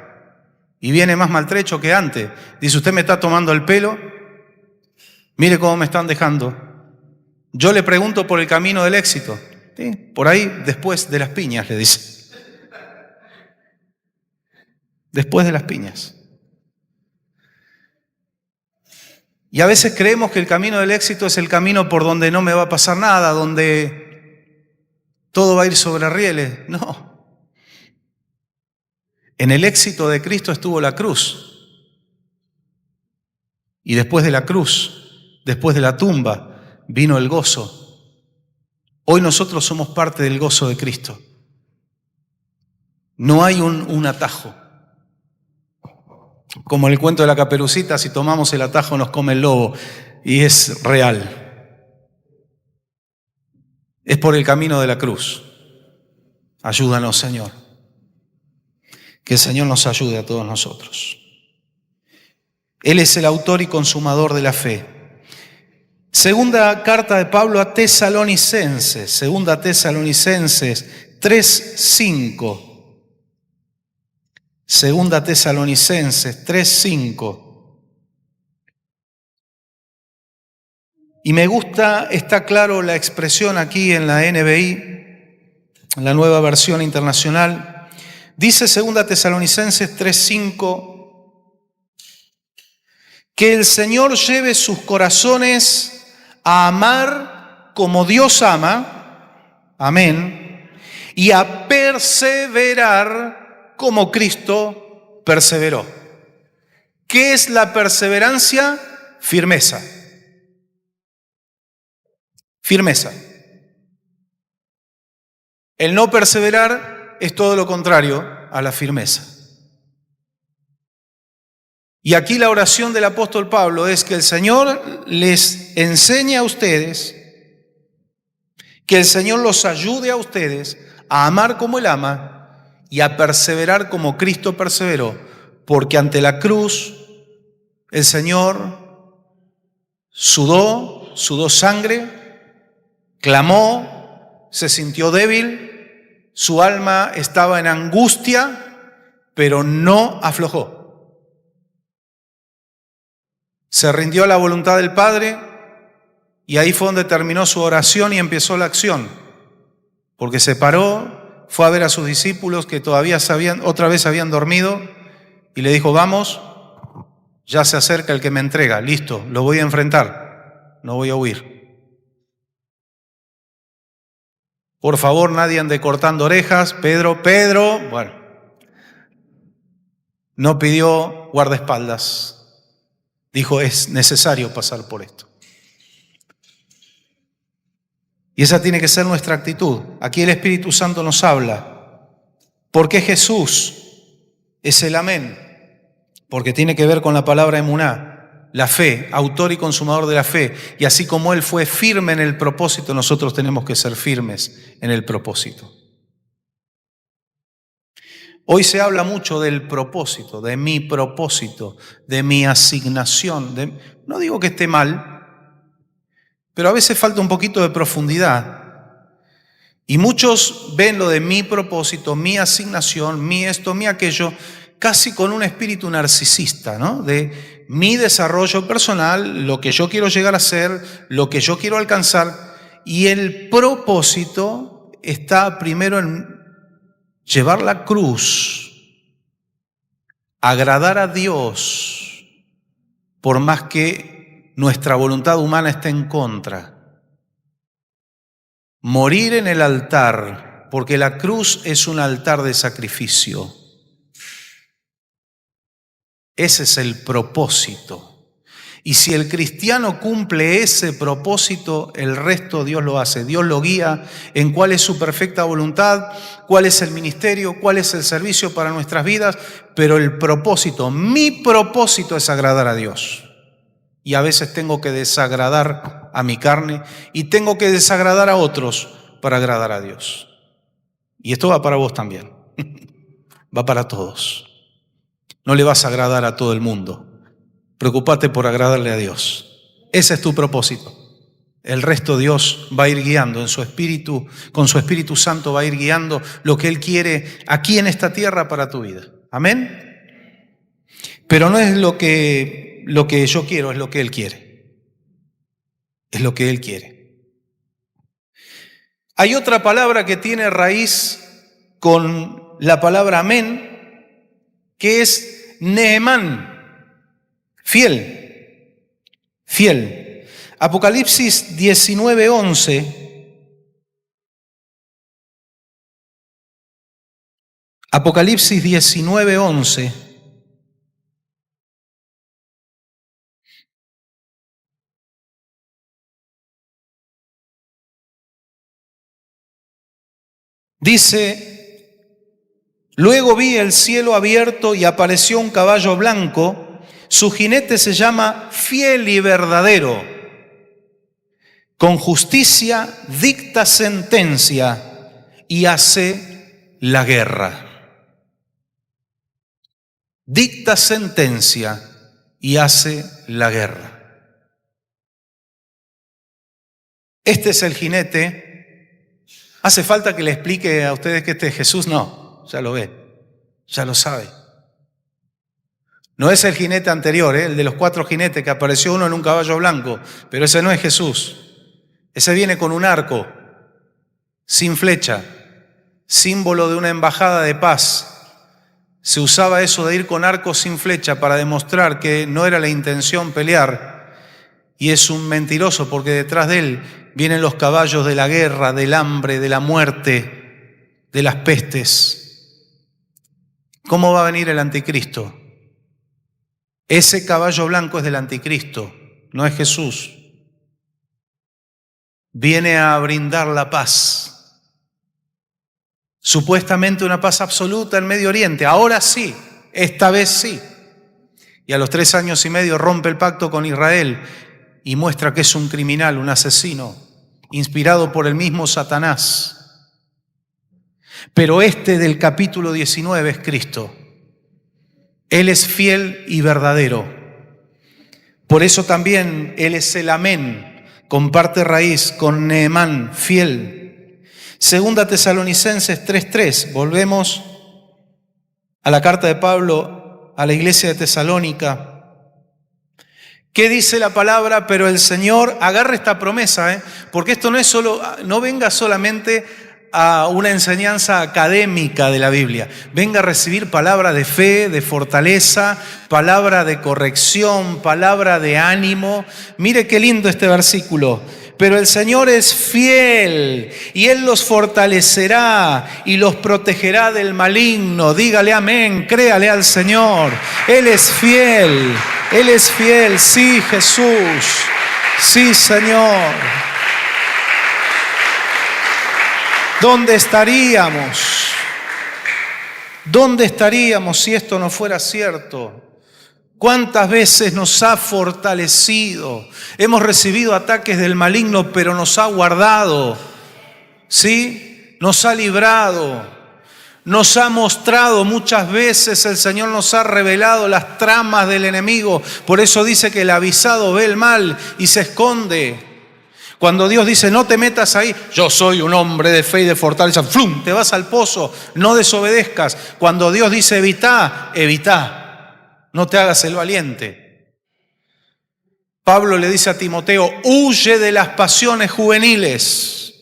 S1: Y viene más maltrecho que antes. Dice, ¿usted me está tomando el pelo? Mire cómo me están dejando. Yo le pregunto por el camino del éxito. ¿sí? Por ahí, después de las piñas, le dice. Después de las piñas. Y a veces creemos que el camino del éxito es el camino por donde no me va a pasar nada, donde todo va a ir sobre rieles. No. En el éxito de Cristo estuvo la cruz. Y después de la cruz, después de la tumba, vino el gozo. Hoy nosotros somos parte del gozo de Cristo. No hay un atajo. Como en el cuento de la Caperucita, si tomamos el atajo nos come el lobo. Y es real. Es por el camino de la cruz. Ayúdanos, Señor. Que el Señor nos ayude a todos nosotros. Él es el autor y consumador de la fe. Segunda carta de Pablo a Tesalonicenses, segunda Tesalonicenses 3:5. Segunda Tesalonicenses 3:5. Y me gusta, está claro la expresión aquí en la NBI, en la Nueva Versión Internacional. Dice segunda Tesalonicenses 3:5. Que el Señor lleve sus corazones a amar como Dios ama, amén, y a perseverar como Cristo perseveró. ¿Qué es la perseverancia? Firmeza. Firmeza. El no perseverar es todo lo contrario a la firmeza. Y aquí la oración del apóstol Pablo es que el Señor les enseñe a ustedes, que el Señor los ayude a ustedes a amar como Él ama y a perseverar como Cristo perseveró, porque ante la cruz el Señor sudó sangre, clamó, se sintió débil, su alma estaba en angustia, pero no aflojó. Se rindió a la voluntad del Padre y ahí fue donde terminó su oración y empezó la acción. Porque se paró, fue a ver a sus discípulos que todavía otra vez habían dormido y le dijo, vamos, ya se acerca el que me entrega, listo, lo voy a enfrentar, no voy a huir. Por favor, nadie ande cortando orejas, Pedro, bueno, no pidió guardaespaldas. Dijo, es necesario pasar por esto. Y esa tiene que ser nuestra actitud. Aquí el Espíritu Santo nos habla. ¿Por qué Jesús es el amén? Porque tiene que ver con la palabra emuná, la fe, autor y consumador de la fe. Y así como Él fue firme en el propósito, nosotros tenemos que ser firmes en el propósito. Hoy se habla mucho del propósito, de mi asignación. No digo que esté mal, pero a veces falta un poquito de profundidad. Y muchos ven lo de mi propósito, mi asignación, mi esto, mi aquello, casi con un espíritu narcisista, ¿no? De mi desarrollo personal, lo que yo quiero llegar a ser, lo que yo quiero alcanzar. Y el propósito está primero en llevar la cruz, agradar a Dios, por más que nuestra voluntad humana esté en contra. Morir en el altar, porque la cruz es un altar de sacrificio. Ese es el propósito. Y si el cristiano cumple ese propósito, el resto Dios lo hace. Dios lo guía en cuál es su perfecta voluntad, cuál es el ministerio, cuál es el servicio para nuestras vidas. Pero el propósito, mi propósito es agradar a Dios. Y a veces tengo que desagradar a mi carne y tengo que desagradar a otros para agradar a Dios. Y esto va para vos también. Va para todos. No le vas a agradar a todo el mundo. Preocúpate por agradarle a Dios. Ese es tu propósito. El resto Dios va a ir guiando en su espíritu, con su Espíritu Santo va a ir guiando lo que Él quiere aquí en esta tierra para tu vida. Amén. Pero no es lo que yo quiero, es lo que Él quiere. Es lo que Él quiere. Hay otra palabra que tiene raíz con la palabra amén, que es Nehemán, fiel, fiel. Apocalipsis 19:11. Apocalipsis 19:11. Dice: luego vi el cielo abierto y apareció un caballo blanco. Su jinete se llama Fiel y Verdadero. Con justicia dicta sentencia y hace la guerra. Dicta sentencia y hace la guerra. Este es el jinete. ¿Hace falta que le explique a ustedes que este es Jesús? No, ya lo ve, ya lo sabe. No es el jinete anterior, el de los 4 jinetes que apareció uno en un caballo blanco, pero ese no es Jesús. Ese viene con un arco, sin flecha, símbolo de una embajada de paz. Se usaba eso de ir con arco sin flecha para demostrar que no era la intención pelear. Y es un mentiroso porque detrás de él vienen los caballos de la guerra, del hambre, de la muerte, de las pestes. ¿Cómo va a venir el anticristo? Ese caballo blanco es del anticristo, no es Jesús. Viene a brindar la paz. Supuestamente una paz absoluta en Medio Oriente. Ahora sí, esta vez sí. Y a los 3 años y medio rompe el pacto con Israel y muestra que es un criminal, un asesino, inspirado por el mismo Satanás. Pero este del capítulo 19 es Cristo. Él es fiel y verdadero. Por eso también Él es el amén, comparte raíz con Nehemán, fiel. Segunda Tesalonicenses 3:3, volvemos a la carta de Pablo a la iglesia de Tesalónica. ¿Qué dice la palabra? Pero el Señor, agarre esta promesa, porque esto no venga solamente a una enseñanza académica de la Biblia, venga a recibir palabra de fe, de fortaleza, palabra de corrección, palabra de ánimo. Mire qué lindo este versículo. Pero el Señor es fiel y Él los fortalecerá y los protegerá del maligno. Dígale amén, créale al Señor. Él es fiel, Él es fiel. Sí, Jesús, sí, Señor. ¿Dónde estaríamos? ¿Dónde estaríamos si esto no fuera cierto? ¿Cuántas veces nos ha fortalecido? Hemos recibido ataques del maligno, pero nos ha guardado, ¿sí? Nos ha librado, nos ha mostrado muchas veces, el Señor nos ha revelado las tramas del enemigo. Por eso dice que el avisado ve el mal y se esconde. Cuando Dios dice, no te metas ahí, yo soy un hombre de fe y de fortaleza, ¡flum!, te vas al pozo, no desobedezcas. Cuando Dios dice, evitá, no te hagas el valiente. Pablo le dice a Timoteo, huye de las pasiones juveniles,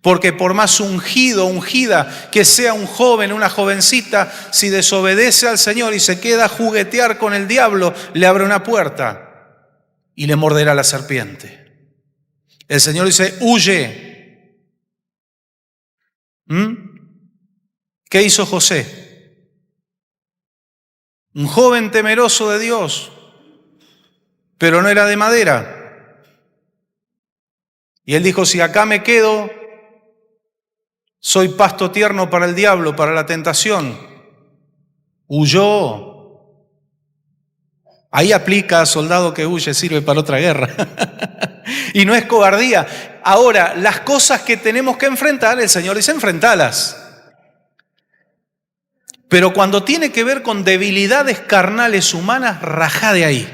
S1: porque por más ungido, ungida que sea un joven, una jovencita, si desobedece al Señor y se queda a juguetear con el diablo, le abre una puerta y le morderá la serpiente. El Señor dice, huye. ¿Qué hizo José? Un joven temeroso de Dios, pero no era de madera. Y él dijo, si acá me quedo, soy pasto tierno para el diablo, para la tentación. Huyó. Ahí aplica, soldado que huye, sirve para otra guerra. Y no es cobardía. Ahora, las cosas que tenemos que enfrentar, el Señor dice, enfrentalas. Pero cuando tiene que ver con debilidades carnales humanas, rajá de ahí.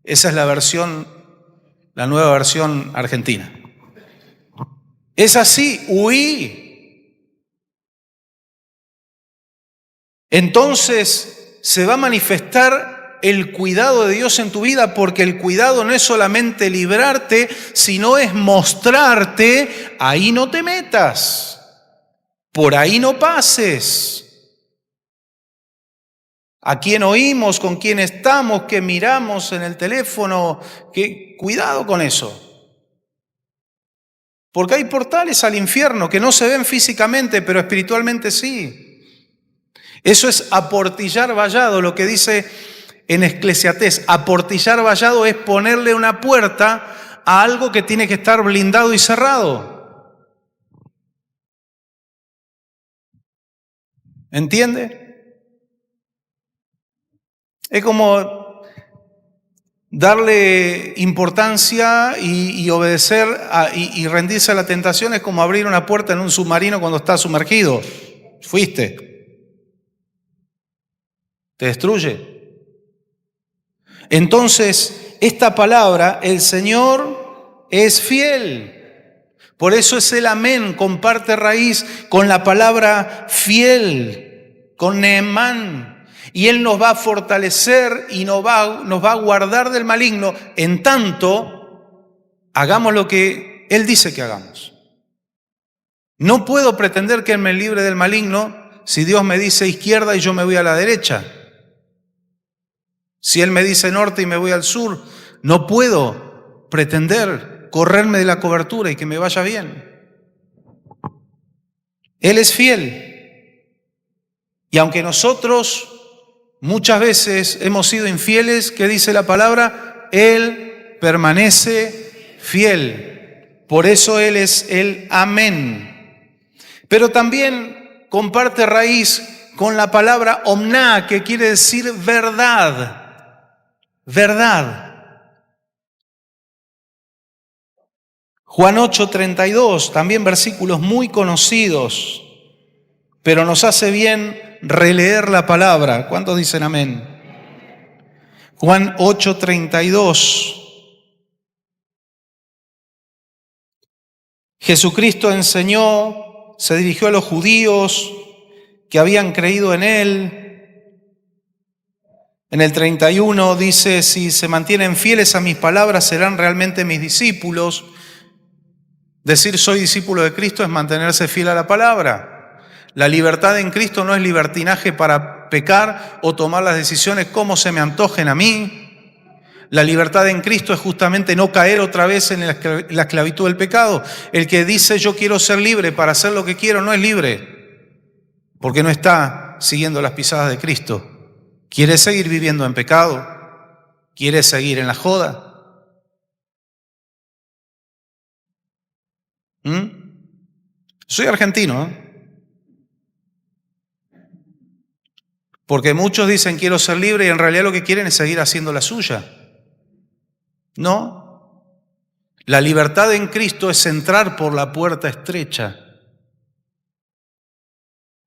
S1: Esa es la nueva versión argentina. Es así, huí. Entonces se va a manifestar el cuidado de Dios en tu vida, porque el cuidado no es solamente librarte, sino es mostrarte, ahí no te metas, por ahí no pases. ¿A quién oímos? ¿Con quién estamos? ¿Qué miramos en el teléfono? Cuidado con eso. Porque hay portales al infierno que no se ven físicamente, pero espiritualmente sí. Eso es aportillar vallado, lo que dice en Eclesiastés. Aportillar vallado es ponerle una puerta a algo que tiene que estar blindado y cerrado. ¿Entiende? Es como darle importancia y obedecer y rendirse a la tentación es como abrir una puerta en un submarino cuando está sumergido. Fuiste. Te destruye. Entonces, esta palabra, el Señor es fiel. Por eso es el amén, comparte raíz con la palabra fiel, con Neemán. Y Él nos va a fortalecer y nos va a guardar del maligno, en tanto hagamos lo que Él dice que hagamos. No puedo pretender que Él me libre del maligno si Dios me dice izquierda y yo me voy a la derecha. Si Él me dice norte y me voy al sur, no puedo pretender correrme de la cobertura y que me vaya bien. Él es fiel. Y aunque nosotros muchas veces hemos sido infieles, ¿qué dice la palabra? Él permanece fiel. Por eso Él es el amén. Pero también comparte raíz con la palabra omná, que quiere decir verdad. Verdad. Juan 8:32, también versículos muy conocidos, pero nos hace bien releer la palabra. ¿Cuántos dicen amén? Juan 8:32. Jesucristo enseñó, se dirigió a los judíos que habían creído en Él. En el 31 dice, si se mantienen fieles a mis palabras, serán realmente mis discípulos. Decir soy discípulo de Cristo es mantenerse fiel a la palabra. La libertad en Cristo no es libertinaje para pecar o tomar las decisiones como se me antojen a mí. La libertad en Cristo es justamente no caer otra vez en la esclavitud del pecado. El que dice yo quiero ser libre para hacer lo que quiero no es libre, porque no está siguiendo las pisadas de Cristo. ¿Quiere seguir viviendo en pecado? ¿Quiere seguir en la joda? Soy argentino, porque muchos dicen quiero ser libre y en realidad lo que quieren es seguir haciendo la suya. No. La libertad en Cristo es entrar por la puerta estrecha,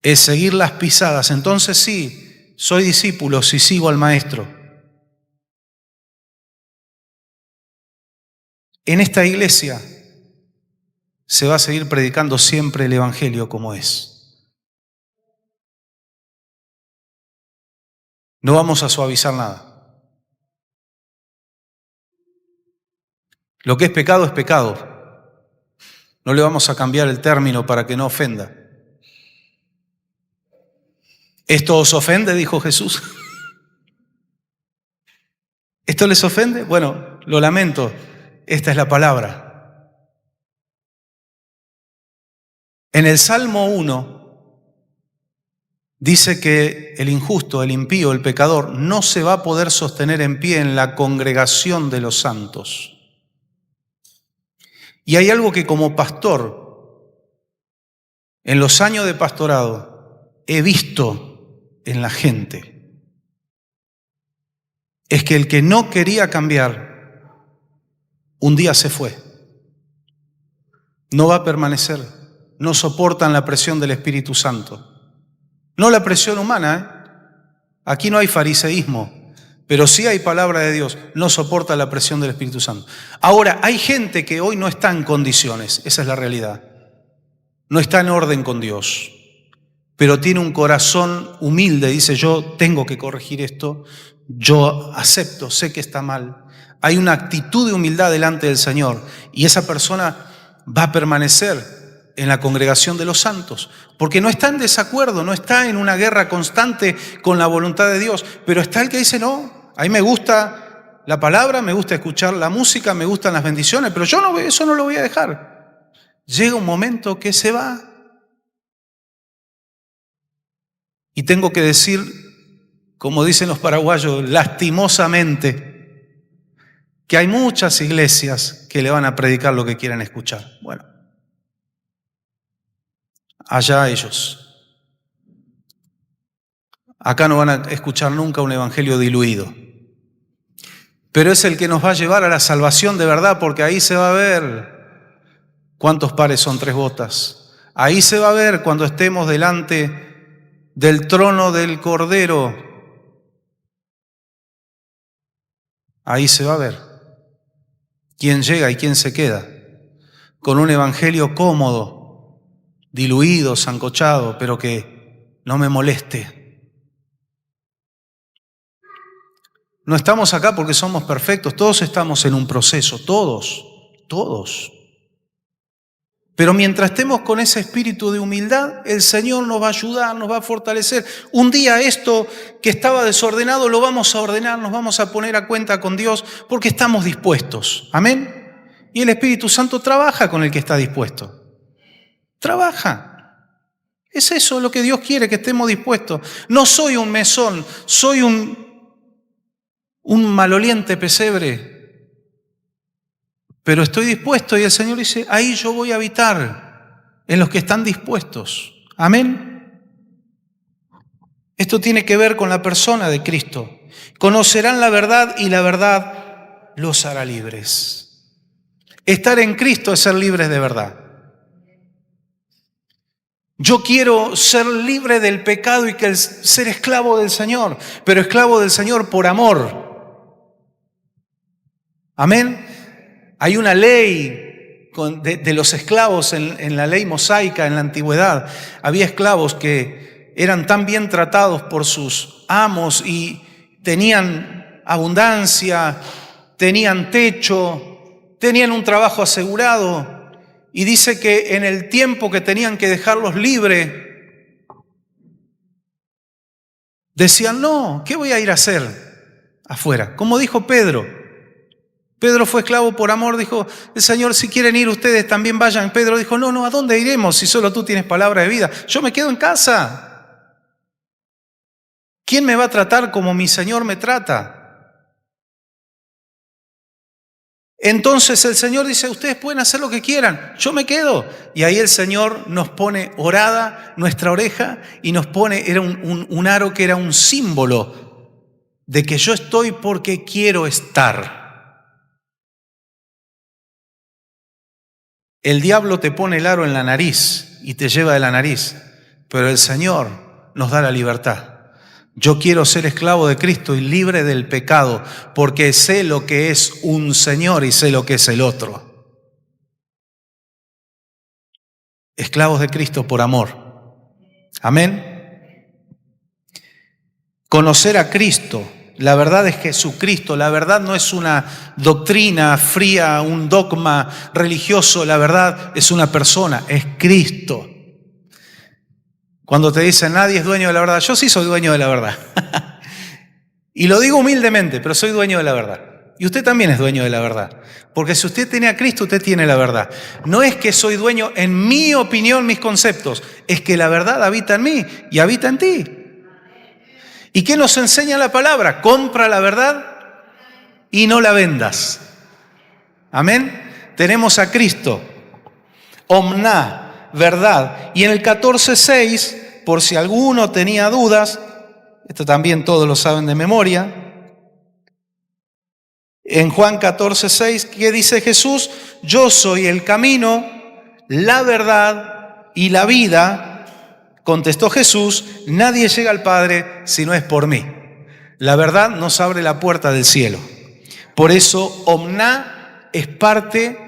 S1: es seguir las pisadas. Entonces sí, soy discípulo si sigo al Maestro. En esta iglesia se va a seguir predicando siempre el Evangelio como es. No vamos a suavizar nada. Lo que es pecado. No le vamos a cambiar el término para que no ofenda. ¿Esto os ofende?, dijo Jesús. ¿Esto les ofende? Bueno, lo lamento. Esta es la palabra. En el Salmo 1 dice que el injusto, el impío, el pecador no se va a poder sostener en pie en la congregación de los santos. Y hay algo que como pastor, en los años de pastorado, he visto en la gente. Es que el que no quería cambiar, un día se fue. No va a permanecer. No soportan la presión del Espíritu Santo. No la presión humana, Aquí no hay fariseísmo, pero sí hay palabra de Dios. No soporta la presión del Espíritu Santo. Ahora, hay gente que hoy no está en condiciones, esa es la realidad. No está en orden con Dios, pero tiene un corazón humilde. Dice, yo tengo que corregir esto, Yo acepto, sé que está mal. Hay una actitud de humildad delante del Señor y esa persona va a permanecer en la congregación de los santos, porque no está en desacuerdo, no está en una guerra constante con la voluntad de Dios, pero está el que dice, no, a mí me gusta la palabra, me gusta escuchar la música, me gustan las bendiciones, pero yo no, eso no lo voy a dejar. Llega un momento que se va. Y tengo que decir, como dicen los paraguayos, lastimosamente, que hay muchas iglesias que le van a predicar lo que quieran escuchar. Bueno, allá ellos. Acá no van a escuchar nunca un evangelio diluido. Pero es el que nos va a llevar a la salvación de verdad, porque ahí se va a ver cuántos pares son 3 botas. Ahí se va a ver cuando estemos delante del trono del Cordero. Ahí se va a ver quién llega y quién se queda. Con un evangelio cómodo, diluido, sancochado, pero que no me moleste. No estamos acá porque somos perfectos, todos estamos en un proceso, todos. Pero mientras estemos con ese espíritu de humildad, el Señor nos va a ayudar, nos va a fortalecer. Un día esto que estaba desordenado lo vamos a ordenar, nos vamos a poner a cuenta con Dios porque estamos dispuestos. Amén. Y el Espíritu Santo trabaja con el que está dispuesto. Trabaja. Es eso lo que Dios quiere, que estemos dispuestos. No soy un mesón, soy un maloliente pesebre, pero estoy dispuesto y el Señor dice, ahí yo voy a habitar en los que están dispuestos. Amén. Esto tiene que ver con la persona de Cristo. Conocerán la verdad y la verdad los hará libres. Estar en Cristo es ser libres de verdad. Yo quiero ser libre del pecado y ser esclavo del Señor, pero esclavo del Señor por amor. Amén. Hay una ley de los esclavos en la ley mosaica en la antigüedad. Había esclavos que eran tan bien tratados por sus amos y tenían abundancia, tenían techo, tenían un trabajo asegurado. Y dice que en el tiempo que tenían que dejarlos libres, decían, no, ¿qué voy a ir a hacer afuera? Como dijo Pedro. Pedro fue esclavo por amor, dijo, el Señor, si quieren ir ustedes también vayan. Pedro dijo, no, ¿a dónde iremos si solo tú tienes palabra de vida? Yo me quedo en casa. ¿Quién me va a tratar como mi Señor me trata? Entonces el Señor dice, ustedes pueden hacer lo que quieran, yo me quedo. Y ahí el Señor nos pone orada nuestra oreja y nos pone, era un aro que era un símbolo de que yo estoy porque quiero estar. El diablo te pone el aro en la nariz y te lleva de la nariz, pero el Señor nos da la libertad. Yo quiero ser esclavo de Cristo y libre del pecado, porque sé lo que es un Señor y sé lo que es el otro. Esclavos de Cristo por amor. Amén. Conocer a Cristo. La verdad es Jesucristo. La verdad no es una doctrina fría, un dogma religioso. La verdad es una persona, es Cristo. Cuando te dicen nadie es dueño de la verdad, yo sí soy dueño de la verdad. Y lo digo humildemente, pero soy dueño de la verdad. Y usted también es dueño de la verdad. Porque si usted tiene a Cristo, usted tiene la verdad. No es que soy dueño, en mi opinión, mis conceptos. Es que la verdad habita en mí y habita en ti. ¿Y qué nos enseña la palabra? Compra la verdad y no la vendas. Amén. Tenemos a Cristo. Omná, verdad. Y en el 14:6, por si alguno tenía dudas, esto también todos lo saben de memoria. En Juan 14:6, ¿qué dice Jesús? Yo soy el camino, la verdad y la vida. Contestó Jesús, nadie llega al Padre si no es por mí. La verdad nos abre la puerta del cielo. Por eso, omná es parte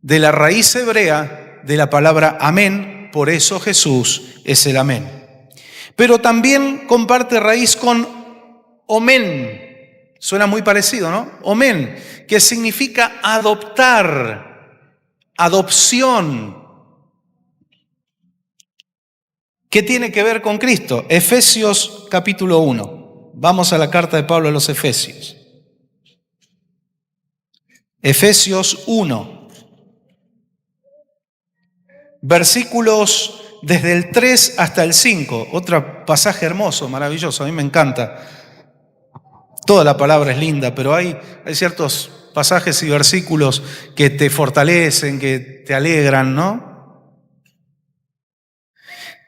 S1: de la raíz hebrea de la palabra amén. Por eso Jesús es el amén. Pero también comparte raíz con omen. Suena muy parecido, ¿no? Omen, que significa adoptar, adopción. ¿Qué tiene que ver con Cristo? Efesios capítulo 1. Vamos a la carta de Pablo a los Efesios. Efesios 1. Versículos desde el 3 hasta el 5. Otro pasaje hermoso, maravilloso, a mí me encanta. Toda la palabra es linda, pero hay ciertos pasajes y versículos que te fortalecen, que te alegran, ¿no?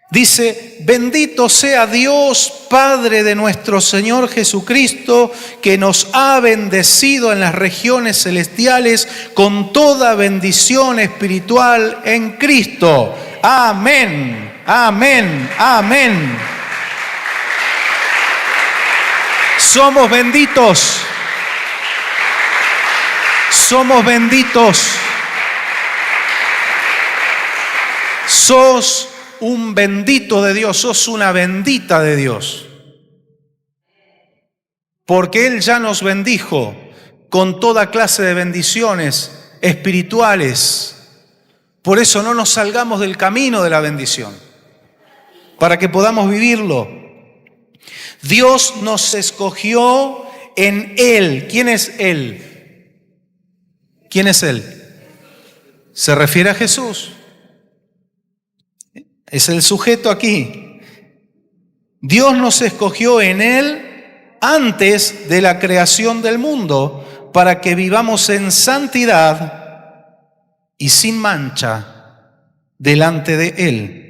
S1: Dice, bendito sea Dios, Padre de nuestro Señor Jesucristo, que nos ha bendecido en las regiones celestiales con toda bendición espiritual en Cristo. Amén, amén, amén. Somos benditos. Somos benditos. Sos un bendito de Dios, sos una bendita de Dios. Porque Él ya nos bendijo con toda clase de bendiciones espirituales. Por eso no nos salgamos del camino de la bendición, para que podamos vivirlo. Dios nos escogió en Él. ¿Quién es Él? ¿Quién es Él? Se refiere a Jesús. Es el sujeto aquí. Dios nos escogió en Él antes de la creación del mundo para que vivamos en santidad y sin mancha delante de Él.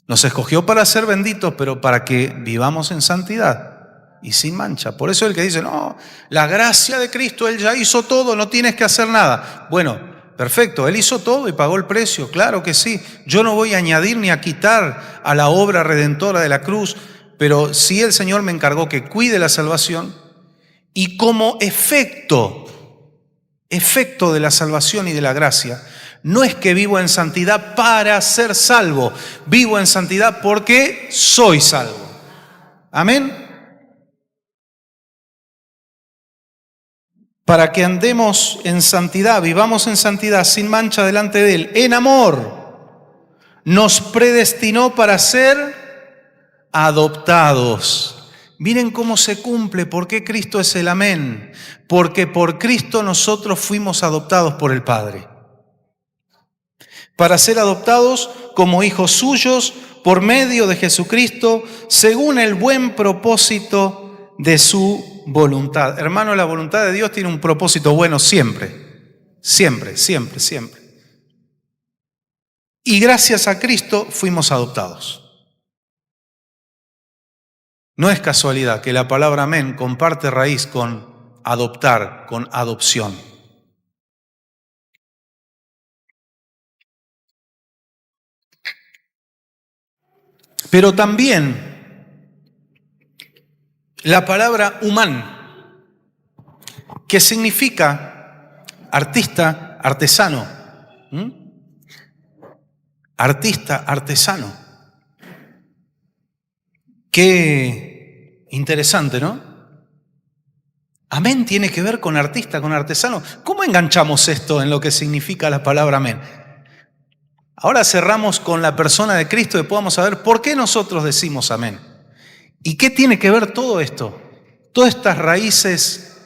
S1: Nos escogió para ser benditos, pero para que vivamos en santidad y sin mancha. Por eso el que dice, no, la gracia de Cristo, Él ya hizo todo, no tienes que hacer nada. Bueno, perfecto, Él hizo todo y pagó el precio, claro que sí. Yo no voy a añadir ni a quitar a la obra redentora de la cruz, pero sí el Señor me encargó que cuide la salvación y como efecto de la salvación y de la gracia, no es que vivo en santidad para ser salvo, vivo en santidad porque soy salvo. Amén. Para que andemos en santidad, vivamos en santidad, sin mancha delante de Él, en amor, nos predestinó para ser adoptados. Miren cómo se cumple, por qué Cristo es el amén, porque por Cristo nosotros fuimos adoptados por el Padre, para ser adoptados como hijos suyos por medio de Jesucristo, según el buen propósito de su voluntad. Hermano, la voluntad de Dios tiene un propósito bueno siempre, siempre, siempre, siempre. Y gracias a Cristo fuimos adoptados. No es casualidad que la palabra amén comparte raíz con adoptar, con adopción. Pero también la palabra humán, que significa artista, artesano. Artista, artesano. Qué interesante, ¿no? Amén tiene que ver con artista, con artesano. ¿Cómo enganchamos esto en lo que significa la palabra amén? Ahora cerramos con la persona de Cristo y podamos saber por qué nosotros decimos amén. ¿Y qué tiene que ver todo esto? Todas estas raíces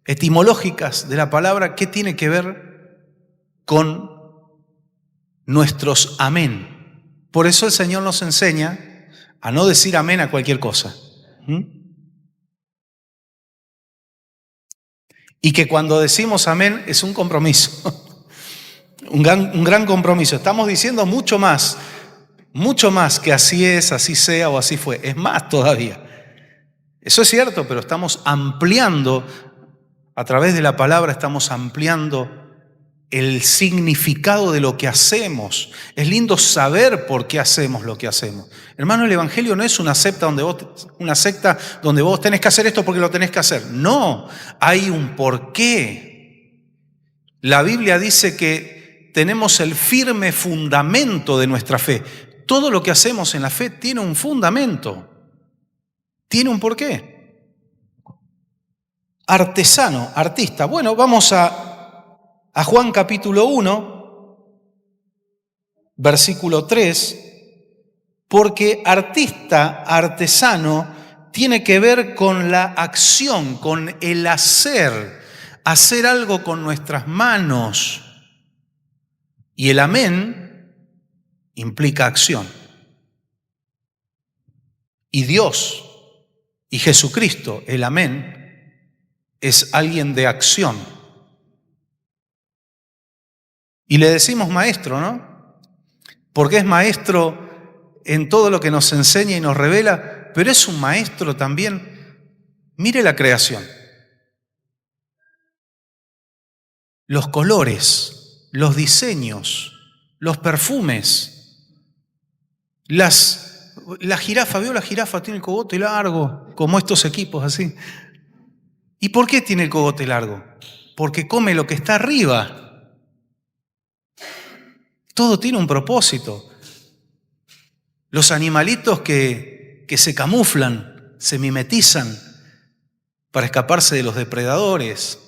S1: etimológicas de la palabra, ¿qué tiene que ver con nuestros amén? Por eso el Señor nos enseña a no decir amén a cualquier cosa. Y que cuando decimos amén es un compromiso. Un gran compromiso. Estamos diciendo mucho más que así es, así sea o así fue. Es más todavía. Eso es cierto, pero estamos ampliando, a través de la palabra estamos ampliando el significado de lo que hacemos. Es lindo saber por qué hacemos lo que hacemos. Hermano, el Evangelio no es una secta donde vos tenés que hacer esto porque lo tenés que hacer. No, hay un porqué. La Biblia dice que tenemos el firme fundamento de nuestra fe. Todo lo que hacemos en la fe tiene un fundamento. Tiene un porqué. Artesano, artista. Bueno, vamos a Juan capítulo 1, versículo 3, porque artista, artesano, tiene que ver con la acción, con el hacer algo con nuestras manos. Y el amén implica acción. Y Dios y Jesucristo, el amén, es alguien de acción. Y le decimos maestro, ¿no? Porque es maestro en todo lo que nos enseña y nos revela, pero es un maestro también. Mire la creación. Los colores, los diseños, los perfumes, la jirafa, ¿vio la jirafa? Tiene el cogote largo, como estos equipos así. ¿Y por qué tiene el cogote largo? Porque come lo que está arriba. Todo tiene un propósito. Los animalitos que se camuflan, se mimetizan para escaparse de los depredadores.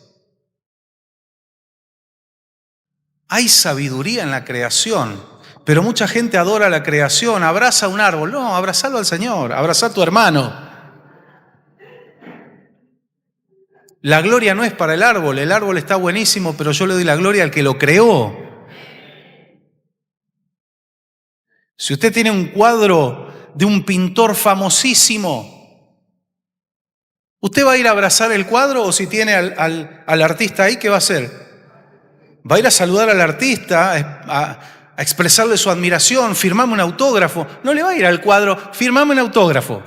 S1: Hay sabiduría en la creación, pero mucha gente adora la creación, abraza un árbol. No, abrazalo al Señor, abraza a tu hermano. La gloria no es para el árbol está buenísimo, pero yo le doy la gloria al que lo creó. Si usted tiene un cuadro de un pintor famosísimo, ¿usted va a ir a abrazar el cuadro o si tiene al artista ahí, qué va a hacer? Va a ir a saludar al artista, a expresarle su admiración, firmame un autógrafo. No le va a ir al cuadro, firmame un autógrafo.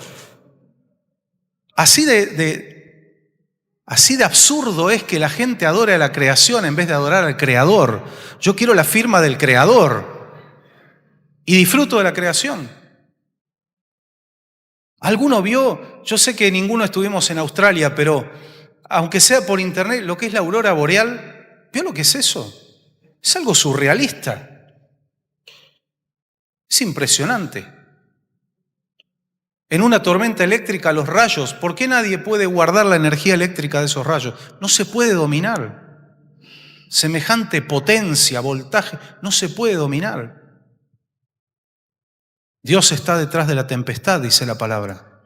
S1: Así de absurdo es que la gente adore a la creación en vez de adorar al Creador. Yo quiero la firma del Creador y disfruto de la creación. ¿Alguno vio? Yo sé que ninguno estuvimos en Australia, pero aunque sea por internet, lo que es la aurora boreal, ¿vio lo que es eso? Es algo surrealista. Es impresionante. En una tormenta eléctrica, los rayos, ¿por qué nadie puede guardar la energía eléctrica de esos rayos? No se puede dominar. Semejante potencia, voltaje, no se puede dominar. Dios está detrás de la tempestad, dice la palabra.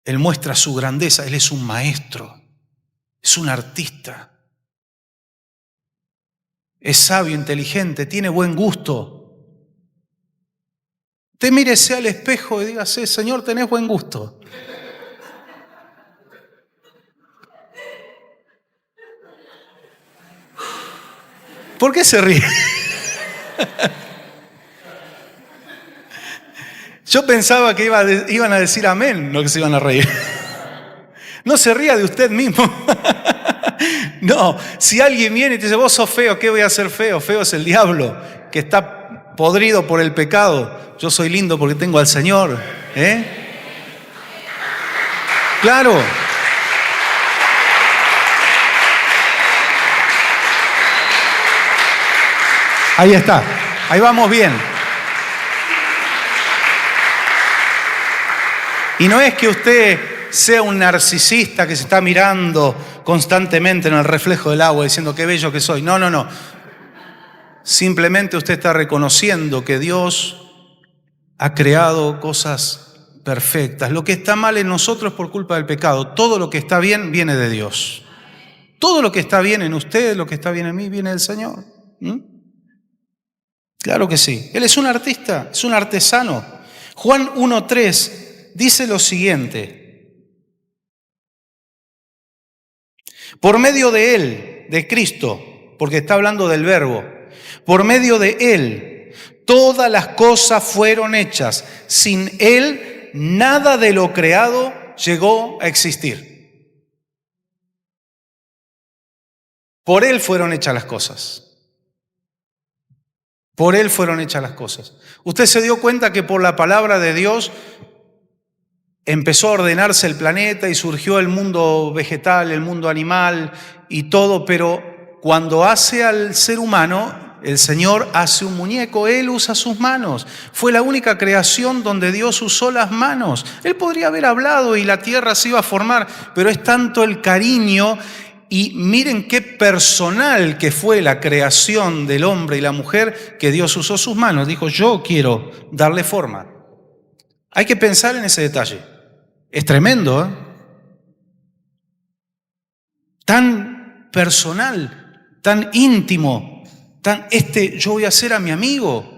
S1: Él muestra su grandeza, Él es un maestro, es un artista. Es sabio, inteligente, tiene buen gusto. Usted mírese al espejo y dígase, Señor, tenés buen gusto. ¿Por qué se ríe? Yo pensaba que iban a decir amén, no que se iban a reír. No se ría de usted mismo. No, si alguien viene y te dice, vos sos feo, ¿qué voy a hacer feo? Feo es el diablo, que está podrido por el pecado. Yo soy lindo porque tengo al Señor. Claro. Ahí está, ahí vamos bien. Y no es que usted sea un narcisista que se está mirando constantemente en el reflejo del agua diciendo qué bello que soy. No, no, no. Simplemente usted está reconociendo que Dios ha creado cosas perfectas. Lo que está mal en nosotros es por culpa del pecado. Todo lo que está bien viene de Dios. Todo lo que está bien en usted, lo que está bien en mí, viene del Señor. Claro que sí. Él es un artista, es un artesano. Juan 1:3 dice lo siguiente. Por medio de Él, de Cristo, porque está hablando del Verbo, por medio de Él, todas las cosas fueron hechas. Sin Él, nada de lo creado llegó a existir. Por Él fueron hechas las cosas. Por Él fueron hechas las cosas. Usted se dio cuenta que por la palabra de Dios empezó a ordenarse el planeta y surgió el mundo vegetal, el mundo animal y todo, pero cuando hace al ser humano, el Señor hace un muñeco, Él usa sus manos. Fue la única creación donde Dios usó las manos. Él podría haber hablado y la tierra se iba a formar, pero es tanto el cariño. Y miren qué personal que fue la creación del hombre y la mujer, que Dios usó sus manos. Dijo, yo quiero darle forma. Hay que pensar en ese detalle. Es tremendo, ¿eh? Tan personal, tan íntimo, yo voy a hacer a mi amigo.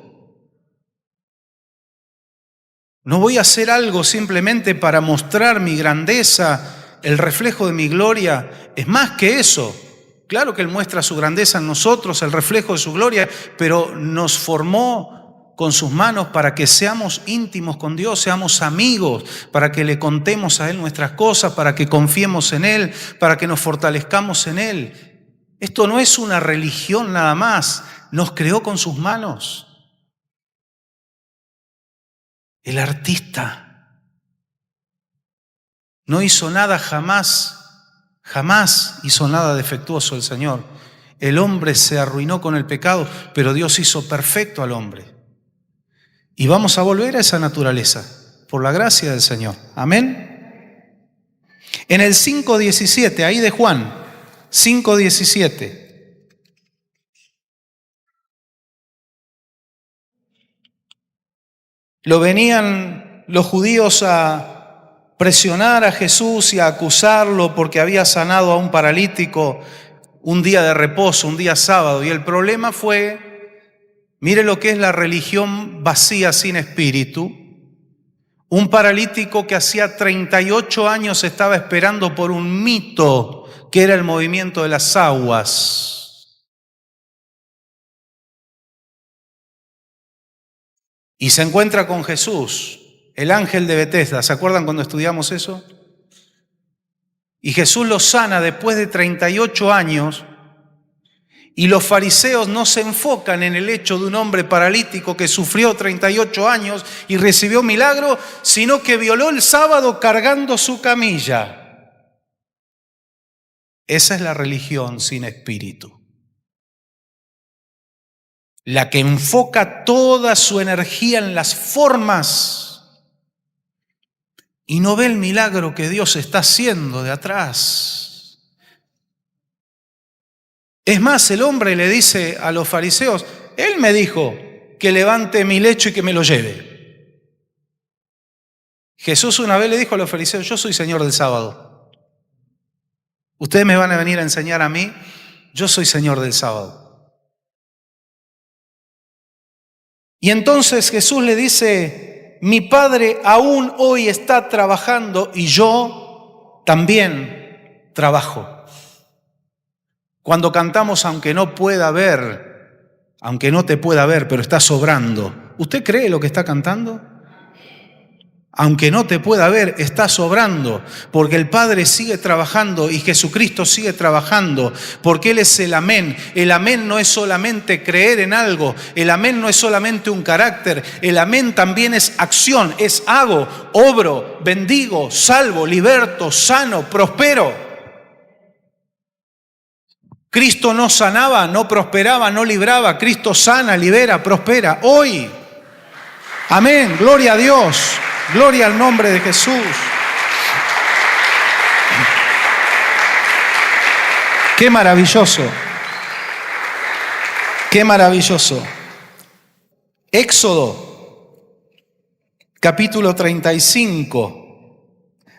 S1: No voy a hacer algo simplemente para mostrar mi grandeza, el reflejo de mi gloria. Es más que eso. Claro que Él muestra su grandeza en nosotros, el reflejo de su gloria, pero nos formó con sus manos para que seamos íntimos con Dios, seamos amigos, para que le contemos a Él nuestras cosas, para que confiemos en Él, para que nos fortalezcamos en Él. Esto no es una religión nada más, nos creó con sus manos. El artista no hizo nada jamás hizo nada defectuoso el Señor. El hombre se arruinó con el pecado, pero Dios hizo perfecto al hombre. Y vamos a volver a esa naturaleza, por la gracia del Señor. Amén. En el 5:17, ahí de Juan, 5:17. Lo venían los judíos a presionar a Jesús y a acusarlo porque había sanado a un paralítico un día de reposo, un día sábado. Y el problema fue, mire lo que es la religión vacía sin espíritu. Un paralítico que hacía 38 años estaba esperando por un mito que era el movimiento de las aguas. Y se encuentra con Jesús, el ángel de Betesda. ¿Se acuerdan cuando estudiamos eso? Y Jesús lo sana después de 38 años. Y los fariseos no se enfocan en el hecho de un hombre paralítico que sufrió 38 años y recibió milagro, sino que violó el sábado cargando su camilla. Esa es la religión sin espíritu. La que enfoca toda su energía en las formas y no ve el milagro que Dios está haciendo de atrás. Es más, el hombre le dice a los fariseos, Él me dijo que levante mi lecho y que me lo lleve. Jesús una vez le dijo a los fariseos, yo soy Señor del sábado. Ustedes me van a venir a enseñar a mí, yo soy Señor del sábado. Y entonces Jesús le dice, mi Padre aún hoy está trabajando y yo también trabajo. Cuando cantamos, aunque no pueda ver, aunque no te pueda ver, pero está sobrando. ¿Usted cree lo que está cantando? Aunque no te pueda ver, está sobrando, porque el Padre sigue trabajando y Jesucristo sigue trabajando, porque Él es el amén. El amén no es solamente creer en algo, el amén no es solamente un carácter, el amén también es acción, es hago, obro, bendigo, salvo, liberto, sano, prospero. Cristo no sanaba, no prosperaba, no libraba. Cristo sana, libera, prospera. Hoy. Amén. Gloria a Dios. Gloria al nombre de Jesús. Qué maravilloso. Qué maravilloso. Éxodo, capítulo 35.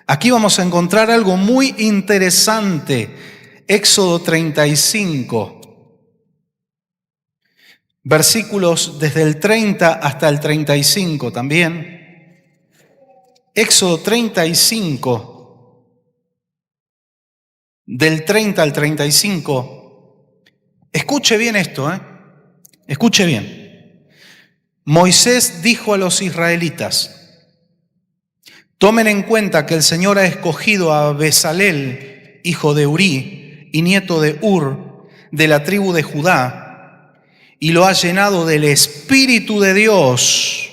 S1: Aquí vamos a encontrar algo muy interesante. Éxodo 35, versículos desde el 30 hasta el 35 también. Éxodo 35, del 30 al 35. Escuche bien esto, Escuche bien. Moisés dijo a los israelitas, tomen en cuenta que el Señor ha escogido a Bezalel, hijo de Urí, y nieto de Ur, de la tribu de Judá, y lo ha llenado del Espíritu de Dios,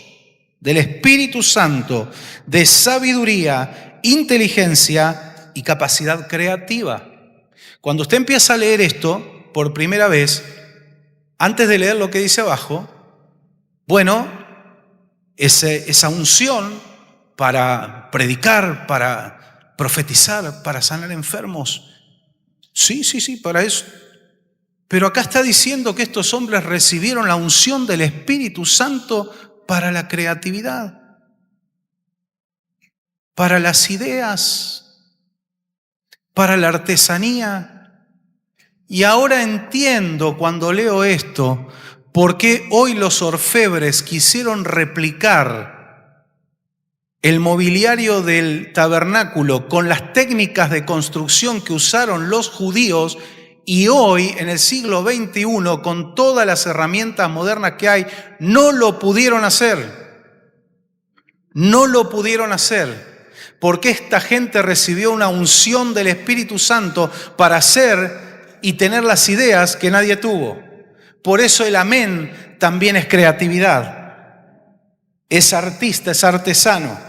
S1: del Espíritu Santo, de sabiduría, inteligencia y capacidad creativa. Cuando usted empieza a leer esto por primera vez, Antes de leer lo que dice abajo, bueno, esa unción para predicar, para profetizar, para sanar enfermos, sí, para eso. Pero acá está diciendo que estos hombres recibieron la unción del Espíritu Santo para la creatividad, para las ideas, para la artesanía. Y ahora entiendo cuando leo esto, por qué hoy los orfebres quisieron replicar el mobiliario del tabernáculo con las técnicas de construcción que usaron los judíos. Y hoy, en el siglo XXI, con todas las herramientas modernas que hay, no lo pudieron hacer. No lo pudieron hacer. Porque esta gente recibió una unción del Espíritu Santo para hacer y tener las ideas que nadie tuvo. Por eso el amén también es creatividad. Es artista, es artesano.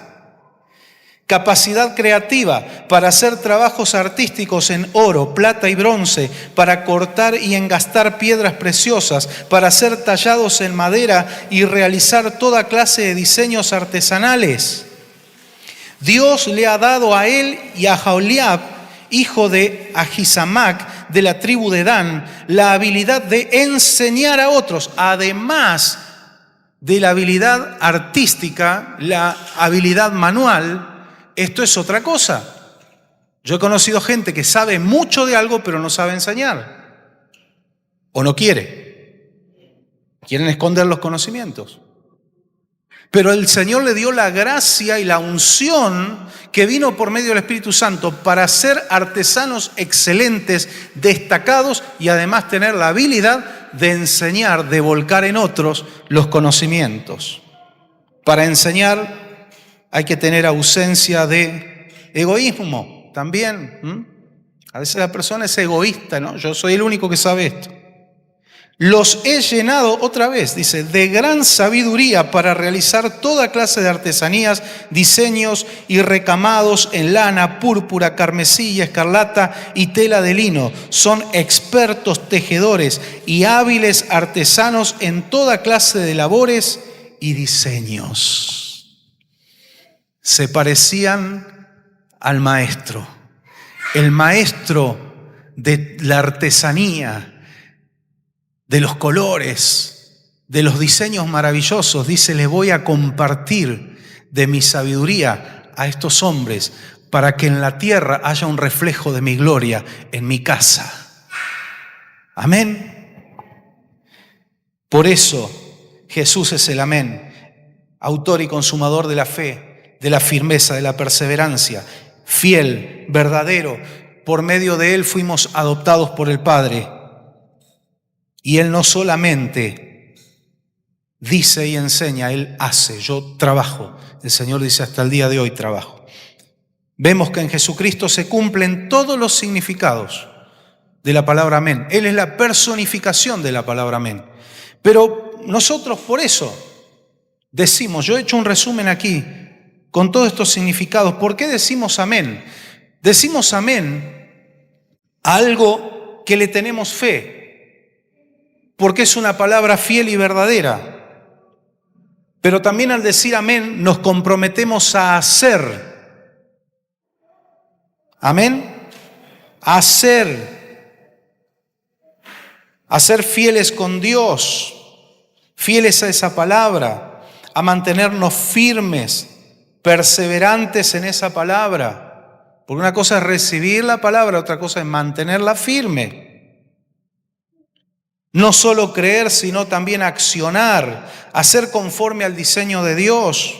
S1: Capacidad creativa para hacer trabajos artísticos en oro, plata y bronce, para cortar y engastar piedras preciosas, para ser tallados en madera y realizar toda clase de diseños artesanales. Dios le ha dado a él y a Aholiab, hijo de Ahisamac, de la tribu de Dan, la habilidad de enseñar a otros, además de la habilidad artística, la habilidad manual. Esto es otra cosa. Yo he conocido gente que sabe mucho de algo, pero no sabe enseñar. O no quiere. Quieren esconder los conocimientos. Pero el Señor le dio la gracia y la unción que vino por medio del Espíritu Santo para ser artesanos excelentes, destacados y además tener la habilidad de enseñar, de volcar en otros los conocimientos. Para enseñar hay que tener ausencia de egoísmo también. A veces la persona es egoísta, ¿no? Yo soy el único que sabe esto. Los he llenado, otra vez, dice, de gran sabiduría para realizar toda clase de artesanías, diseños y recamados en lana, púrpura, carmesí, escarlata y tela de lino. Son expertos tejedores y hábiles artesanos en toda clase de labores y diseños. Se parecían al maestro, el maestro de la artesanía, de los colores, de los diseños maravillosos. Dice, les voy a compartir de mi sabiduría a estos hombres para que en la tierra haya un reflejo de mi gloria en mi casa. Amén. Por eso Jesús es el amén, autor y consumador de la fe, de la firmeza, de la perseverancia, fiel, verdadero. Por medio de Él fuimos adoptados por el Padre. Y Él no solamente dice y enseña, Él hace. Yo trabajo. El Señor dice, hasta el día de hoy trabajo. Vemos que en Jesucristo se cumplen todos los significados de la palabra amén. Él es la personificación de la palabra amén. Pero nosotros por eso decimos, yo he hecho un resumen aquí, con todos estos significados. ¿Por qué decimos amén? Decimos amén a algo que le tenemos fe, porque es una palabra fiel y verdadera. Pero también al decir amén nos comprometemos a hacer. Amén. A ser fieles con Dios, fieles a esa palabra, a mantenernos firmes, perseverantes en esa palabra. Porque una cosa es recibir la palabra, otra cosa es mantenerla firme. No solo creer, sino también accionar, hacer conforme al diseño de Dios.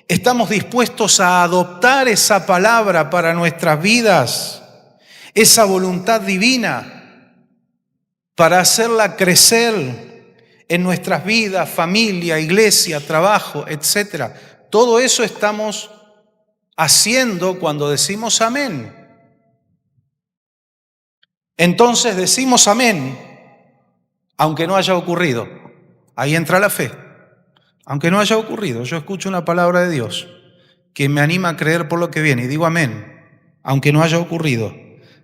S1: Estamos dispuestos a adoptar esa palabra para nuestras vidas, esa voluntad divina, para hacerla crecer en nuestras vidas, familia, iglesia, trabajo, etc. Todo eso estamos haciendo cuando decimos amén. Entonces decimos amén, aunque no haya ocurrido. Ahí entra la fe. Aunque no haya ocurrido, yo escucho una palabra de Dios que me anima a creer por lo que viene y digo amén, aunque no haya ocurrido,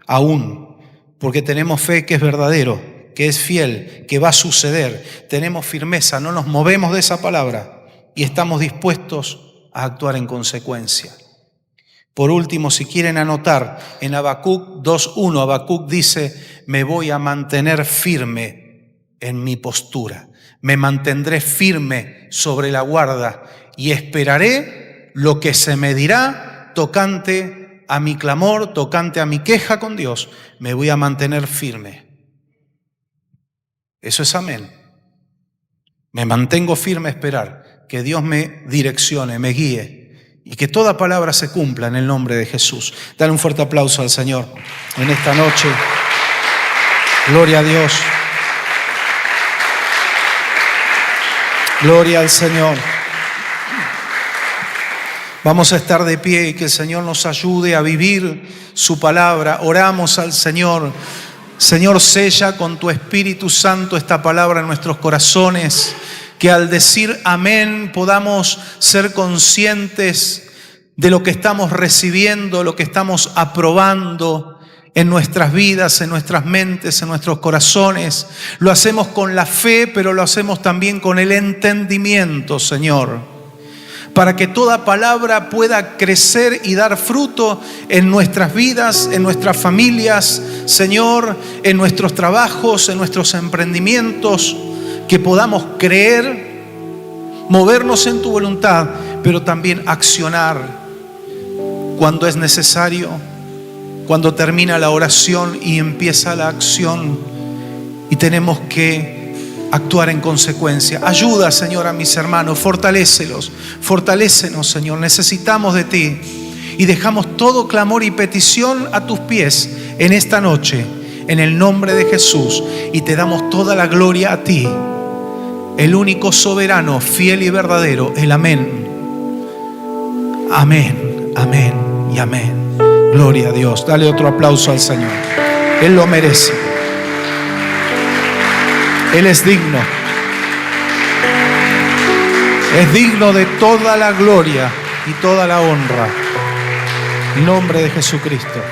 S1: aún, porque tenemos fe que es verdadero. que es fiel, que va a suceder. Tenemos firmeza, no nos movemos de esa palabra y estamos dispuestos a actuar en consecuencia. Por último, si quieren anotar, en Habacuc 2:1, Habacuc dice: me voy a mantener firme en mi postura, me mantendré firme sobre la guarda y esperaré lo que se me dirá tocante a mi clamor, tocante a mi queja con Dios. Me voy a mantener firme. Eso es amén. Me mantengo firme a esperar que Dios me direccione, me guíe y que toda palabra se cumpla en el nombre de Jesús. Dale un fuerte aplauso al Señor en esta noche. Gloria a Dios. Gloria al Señor. Vamos a estar de pie y que el Señor nos ayude a vivir su palabra. Oramos al Señor. Señor, sella con tu Espíritu Santo esta palabra en nuestros corazones, que al decir amén podamos ser conscientes de lo que estamos recibiendo, lo que estamos aprobando en nuestras vidas, en nuestras mentes, en nuestros corazones. Lo hacemos con la fe, pero lo hacemos también con el entendimiento, Señor, para que toda palabra pueda crecer y dar fruto en nuestras vidas, en nuestras familias, Señor, en nuestros trabajos, en nuestros emprendimientos, que podamos creer, movernos en tu voluntad, pero también accionar cuando es necesario, cuando termina la oración y empieza la acción y tenemos que actuar en consecuencia. Ayuda, Señor, a mis hermanos, fortalécelos, fortalécenos, Señor, necesitamos de ti y dejamos todo clamor y petición a tus pies en esta noche, en el nombre de Jesús, y te damos toda la gloria a ti, el único soberano, fiel y verdadero, el amén. Amén, amén y amén. Gloria a Dios. Dale otro aplauso al Señor. Él lo merece. Él es digno. Es digno de toda la gloria y toda la honra. En nombre de Jesucristo.